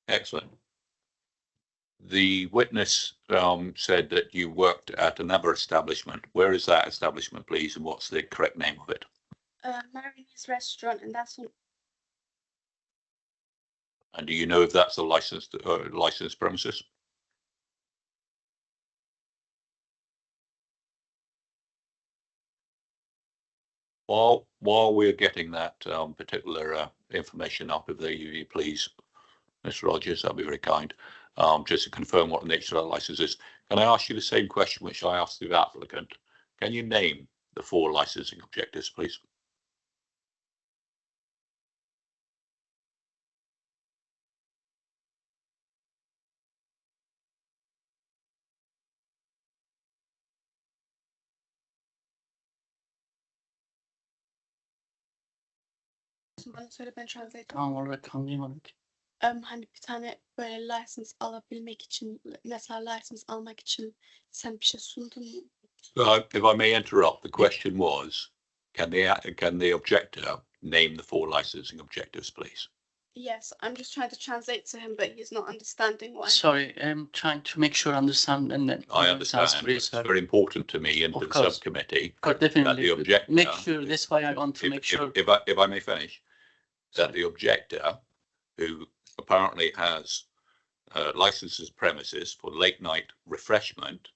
Excellent. The witness said that you worked at another establishment. Where is that establishment, please, and what's the correct name of it? Marini's restaurant, and that's on. And do you know if that's a licensed premises? While we're getting that particular information up, if you please, Mr. Rogers, that'd be very kind. Just to confirm what the nature of that license is. Can I ask you the same question which I asked the applicant? Can you name the 4 licensing objectives, please? Bana söyle, ben translate. Tam olarak anlayamadım ki. Hani bir tane böyle license alabilmek için, mesela license almak için sen bir şey sundun mu? If I may interrupt, the question was, can the objector name the 4 licensing objectives, please? Yes, I'm just trying to translate to him, but he's not understanding what I'm. Sorry, I'm trying to make sure I understand and then I understand, but it's very important to me and to Of the course. subcommittee But that definitely the objector. make sure. That's why I want to make sure. If I may finish, that the objector, who apparently has licenses premises for late night refreshment,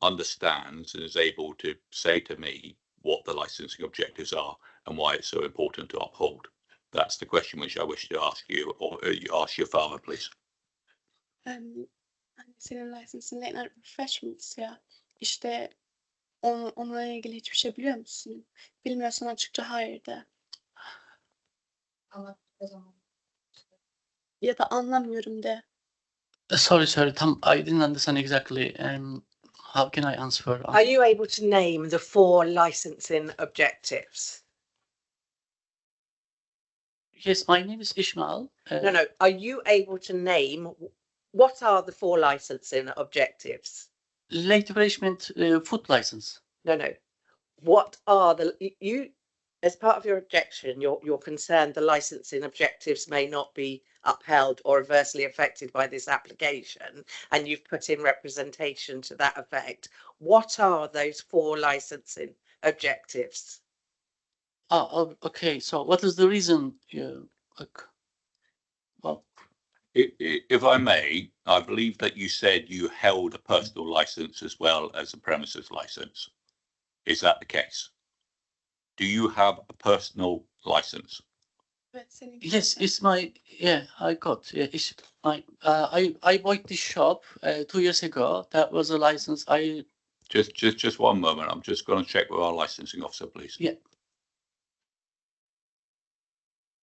understands and is able to say to me what the licensing objectives are and why it's so important to uphold. That's the question which I wish to ask you, or you ask your father, please. Hani senin license'ın late night refreshments ya. İşte onunla ilgili hiçbir şey biliyor musun? Bilmiyorsan açıkça hayır de. Ya da anlamıyorum de. Sorry. I didn't understand exactly. How can I answer? Are you able to name the 4 licensing objectives? Yes, my name is Ishmael. No. Are you able to name what are the 4 licensing objectives? Late refreshment food license. No. What are you, as part of your objection, you're concerned the licensing objectives may not be upheld or adversely affected by this application, and you've put in representation to that effect. What are those 4 licensing objectives? Okay. So what is the reason? Well, if I may, I believe that you said you held a personal license as well as a premises license. Is that the case? Do you have a personal license? yes, it's my I got it's my I bought this shop 2 years ago. That was a license. Just one moment. I'm just going to check with our licensing officer, please. Yeah.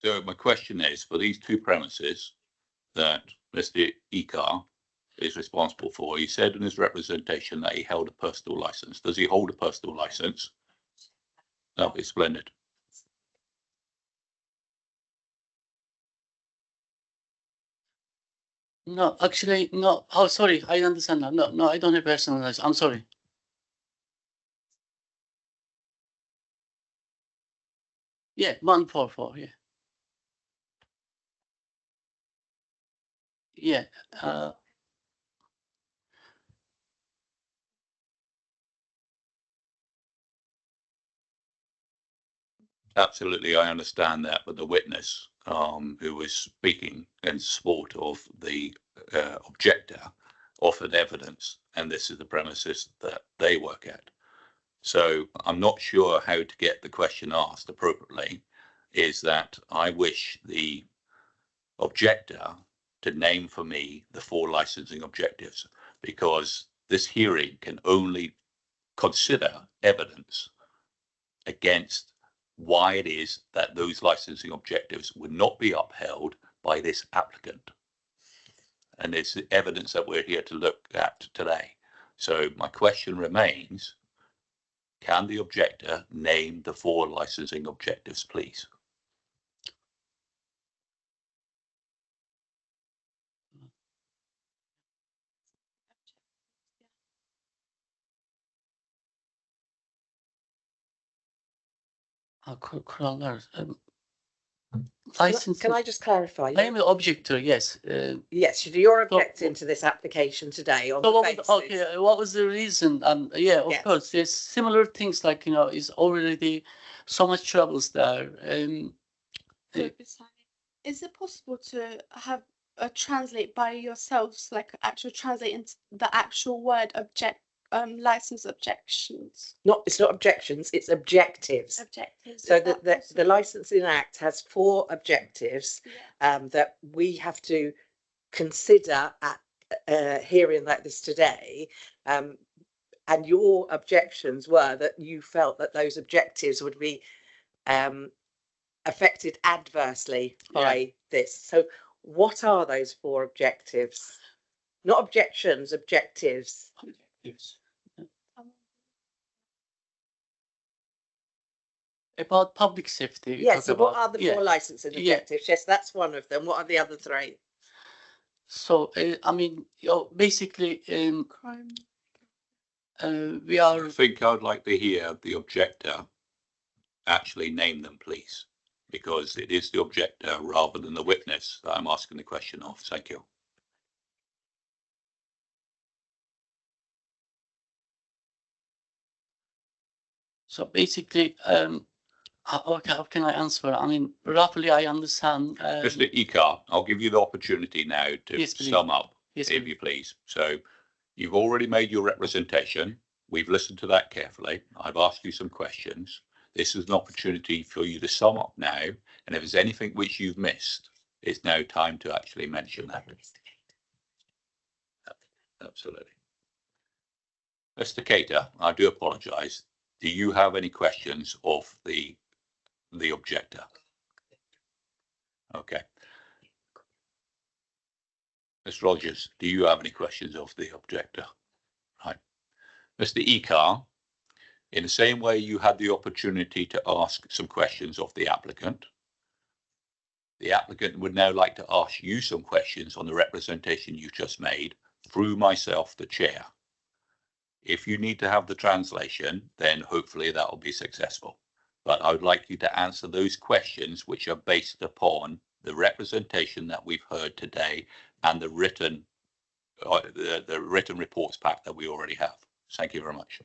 So my question is, for these 2 premises that Mr. Ikar is responsible for, he said in his representation that he held a personal license. Does he hold a personal license? That'll be splendid. No, actually, no. Oh, sorry. I understand now. No, I don't have personal license. I'm sorry. Yeah, 144. Yeah. Yeah. Absolutely, I understand that, but the witness who was speaking in support of the objector offered evidence, and this is the premises that they work at. So I'm not sure how to get the question asked appropriately. Is that I wish the objector to name for me the 4 licensing objectives, because this hearing can only consider evidence against why it is that those licensing objectives would not be upheld by this applicant. And it's the evidence that we're here to look at today. So my question remains, can the objector name the 4 licensing objectives, please? Kurallar. License. Can I just clarify? I am the objector, yes. Yes, you're objecting to this application today on the basis. Okay, what was the reason? Yeah, of Yeah. course, there's similar things like, is already so much troubles there. Is it possible to have a translate by yourselves, like actual translate into the actual word license objections? It's not objections, it's objectives. Objectives. So the Licensing Act has 4 objectives that we have to consider at hearing like this today. And your objections were that you felt that those objectives would be affected adversely by this. So what are those 4 objectives? Not objections, objectives. About public safety. Yes, so what are the 4 licensing objectives? Yes, that's one of them. What are the other 3? So, basically, we are... I think I'd like to hear the objector actually name them, please, because it is the objector rather than the witness that I'm asking the question of. Thank you. So basically, how can I answer? I mean, roughly I understand. Mr. Ikar, I'll give you the opportunity now to sum up, if you please. So you've already made your representation. We've listened to that carefully. I've asked you some questions. This is an opportunity for you to sum up now. And if there's anything which you've missed, it's now time to actually mention that. Absolutely. Mr. Cater, I do apologise. Do you have any questions of the objector? Okay. Ms. Rogers, do you have any questions of the objector? Right. Mr. Ikar, in the same way you had the opportunity to ask some questions of the applicant would now like to ask you some questions on the representation you just made through myself, the chair. If you need to have the translation, then hopefully that will be successful. But I would like you to answer those questions which are based upon the representation that we've heard today and the written reports pack that we already have. Thank you very much.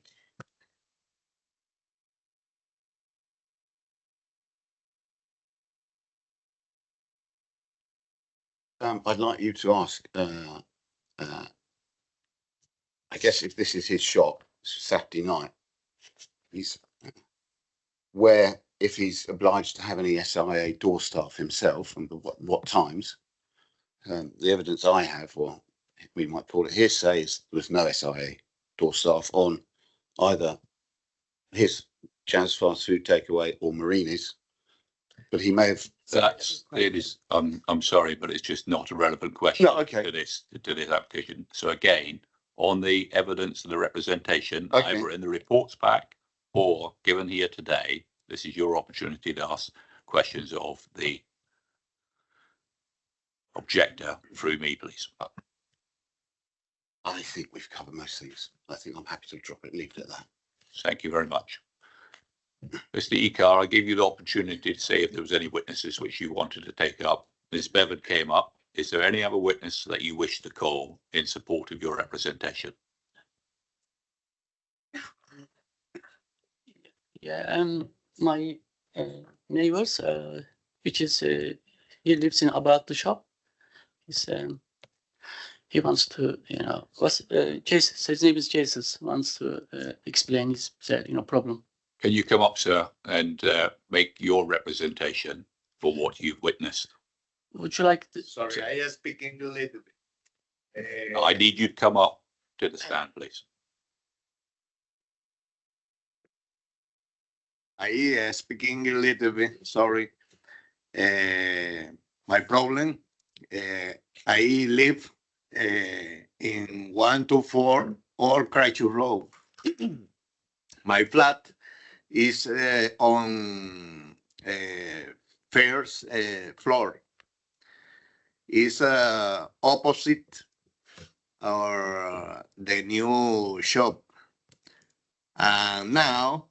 I'd like you to ask, I guess if this is his shop, Saturday night, if he's obliged to have any SIA door staff himself and what times. The evidence I have, or we might call it hearsay, is there was no SIA door staff on either his Jazz fast food takeaway or Marini's, but he may have. I'm sorry, but it's just not a relevant question to this application. So again, on the evidence of the representation, either in the reports pack or given here today, this is your opportunity to ask questions of the objector through me, please. I think we've covered most things. I think I'm happy to drop it and leave it at that. Thank you very much. Mr. Ikar, I gave you the opportunity to say if there was any witnesses which you wanted to take up. Ms. Bevan came up. Is there any other witness that you wish to call in support of your representation? Yeah, my neighbors, which is he lives in about the shop. He wants to, Jesus, his name is Jesus, wants to explain his problem. Can you come up, sir, and make your representation for what you've witnessed? Would you like to? Sorry, I speak English a little bit. I need you to come up to the stand, please. I speak English a little bit, sorry. My problem, I live in 124 Old Cratchit Road. My flat is on first floor. It's opposite the new shop. And now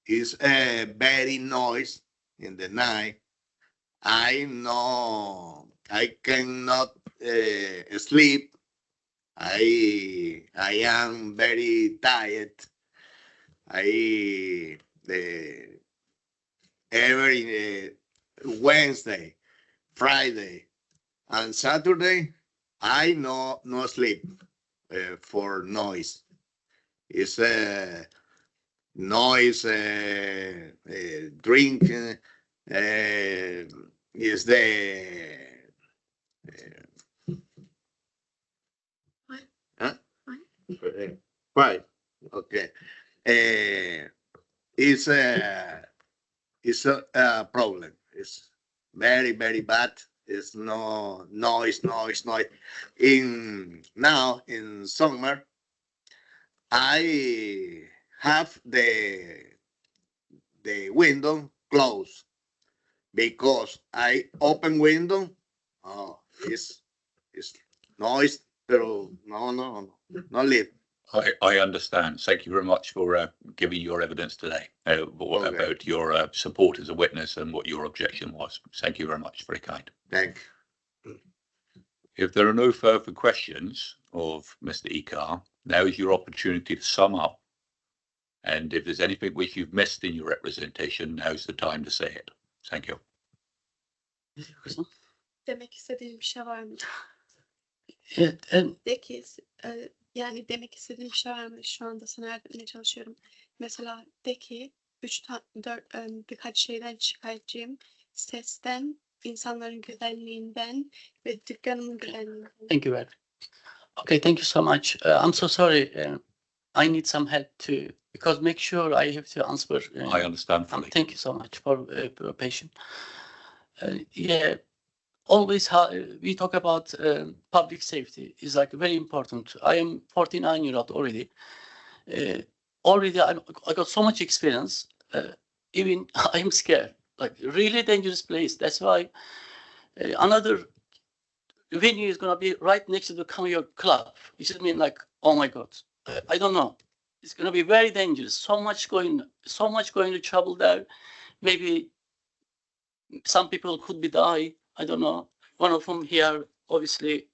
it's a very noise in the night. I cannot sleep. I am very tired. Every Wednesday, Friday, and Saturday, I no sleep for noise. It's noise, drink, is the huh? Right. Okay. It's a problem. It's very bad. It's no noise. Now in summer, I have the window closed because I open window. Oh, it's noise, pero no live. I understand. Thank you very much for giving your evidence today about your support as a witness and what your objection was. Thank you very much. Very kind. Thank you. If there are no further questions of Mr. Ikar, now is your opportunity to sum up. And if there's anything which you've missed in your representation, now's the time to say it. Thank you. Demek istediğim bir şey var mı? Evet, Yani demek istediğim bir şey var mı? Şu anda sana yardım etmeye çalışıyorum. Mesela de ki 4 birkaç şeyden şikayetçiyim. Sesten, insanların güvenliğinden ve dükkanımın güvenliğinden. Thank you very much. Okay, thank you so much. I'm so sorry. I need some help too, because make sure I have to answer. I understand fully. Thank you so much for your patience. Yeah, always we talk about public safety is like very important. I am 49-year-old already. Already I got so much experience. Even I'm scared. Like really dangerous place. That's why another venue is gonna be right next to the Cameo Club. Which is mean like, oh my God, I don't know. It's gonna be very dangerous. So much going to trouble there. Maybe some people could be die. I don't know. One of them here, obviously,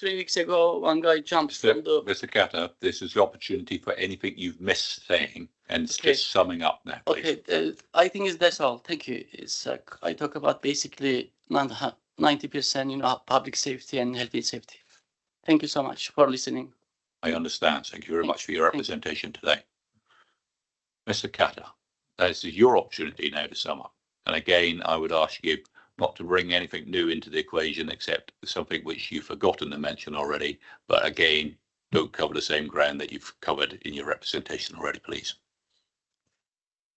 3 weeks ago, one guy jumped from the... Mr. Katta, this is the opportunity for anything you've missed saying, and it's just summing up now, please. Okay, I think that's all. Thank you. It's like I talk about basically 90%, public safety and health and safety. Thank you so much for listening. I understand. Thank you very much for your representation today. Mr. Katta, this is your opportunity now to sum up. And again, I would ask you not to bring anything new into the equation except something which you've forgotten to mention already. But again, don't cover the same ground that you've covered in your representation already, please.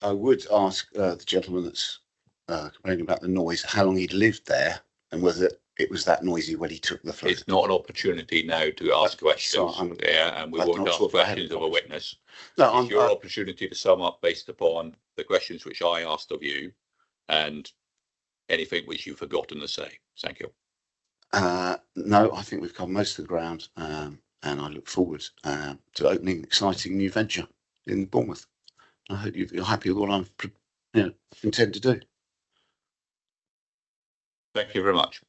I would ask the gentleman that's complaining about the noise, how long he'd lived there and whether it was that noisy when he took the floor. It's not an opportunity now to ask questions. And we won't ask questions of a witness. No, it's your opportunity to sum up based upon the questions which I asked of you and anything which you've forgotten to say. Thank you. No, I think we've covered most of the ground, and I look forward to opening an exciting new venture in Bournemouth. I hope you're happy with what I intend to do. Thank you very much.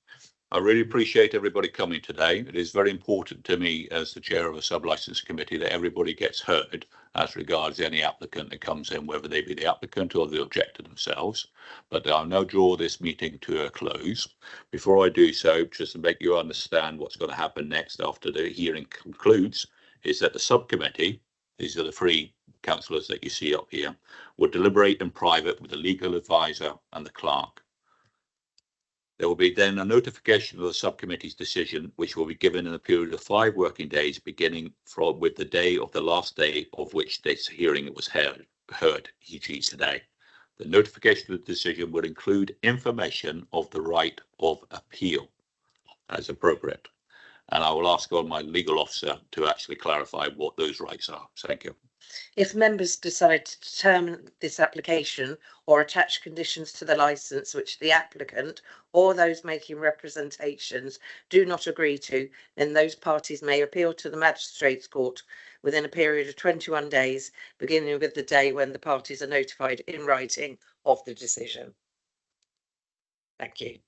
I really appreciate everybody coming today. It is very important to me as the chair of a sub-license committee that everybody gets heard as regards any applicant that comes in, whether they be the applicant or the objector themselves. But I'll now draw this meeting to a close. Before I do so, just to make you understand what's going to happen next after the hearing concludes, is that the subcommittee, these are the 3 councillors that you see up here, will deliberate in private with the legal advisor and the clerk. There will be then a notification of the subcommittee's decision, which will be given in a period of 5 working days, beginning with the day of the last day of which this hearing was heard, e.g. today. The notification of the decision would include information of the right of appeal as appropriate. And I will ask on my legal officer to actually clarify what those rights are. Thank you. If members decide to determine this application or attach conditions to the licence which the applicant or those making representations do not agree to, then those parties may appeal to the Magistrates' Court within a period of 21 days, beginning with the day when the parties are notified in writing of the decision. Thank you.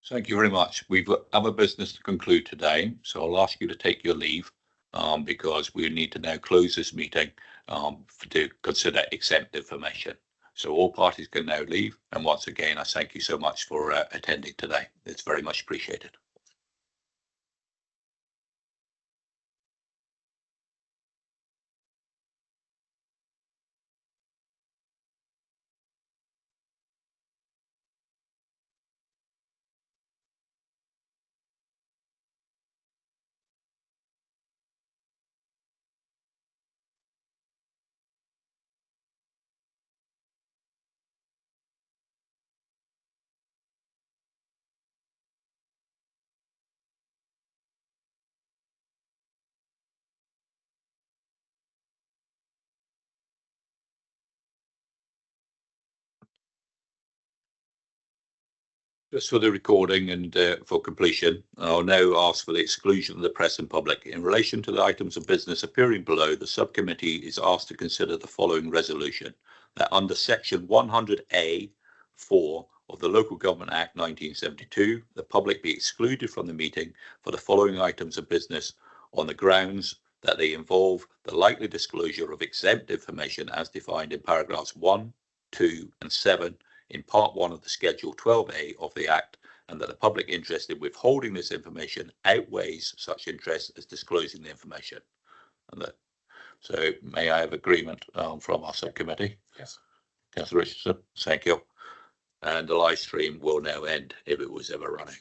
Thank you very much. We've got other business to conclude today, so I'll ask you to take your leave because we need to now close this meeting to consider exempt information. So all parties can now leave. And once again, I thank you so much for attending today. It's very much appreciated. Just for the recording and for completion, I'll now ask for the exclusion of the press and public. In relation to the items of business appearing below, the subcommittee is asked to consider the following resolution: that under section 100A(4) of the Local Government Act 1972, the public be excluded from the meeting for the following items of business on the grounds that they involve the likely disclosure of exempt information as defined in paragraphs 1, 2 and 7 in Part 1 of the Schedule 12A of the Act, and that the public interest in withholding this information outweighs such interest as disclosing the information. And that, so may I have agreement from our subcommittee? Yes. Councillor Richardson, thank you. And the live stream will now end if it was ever running.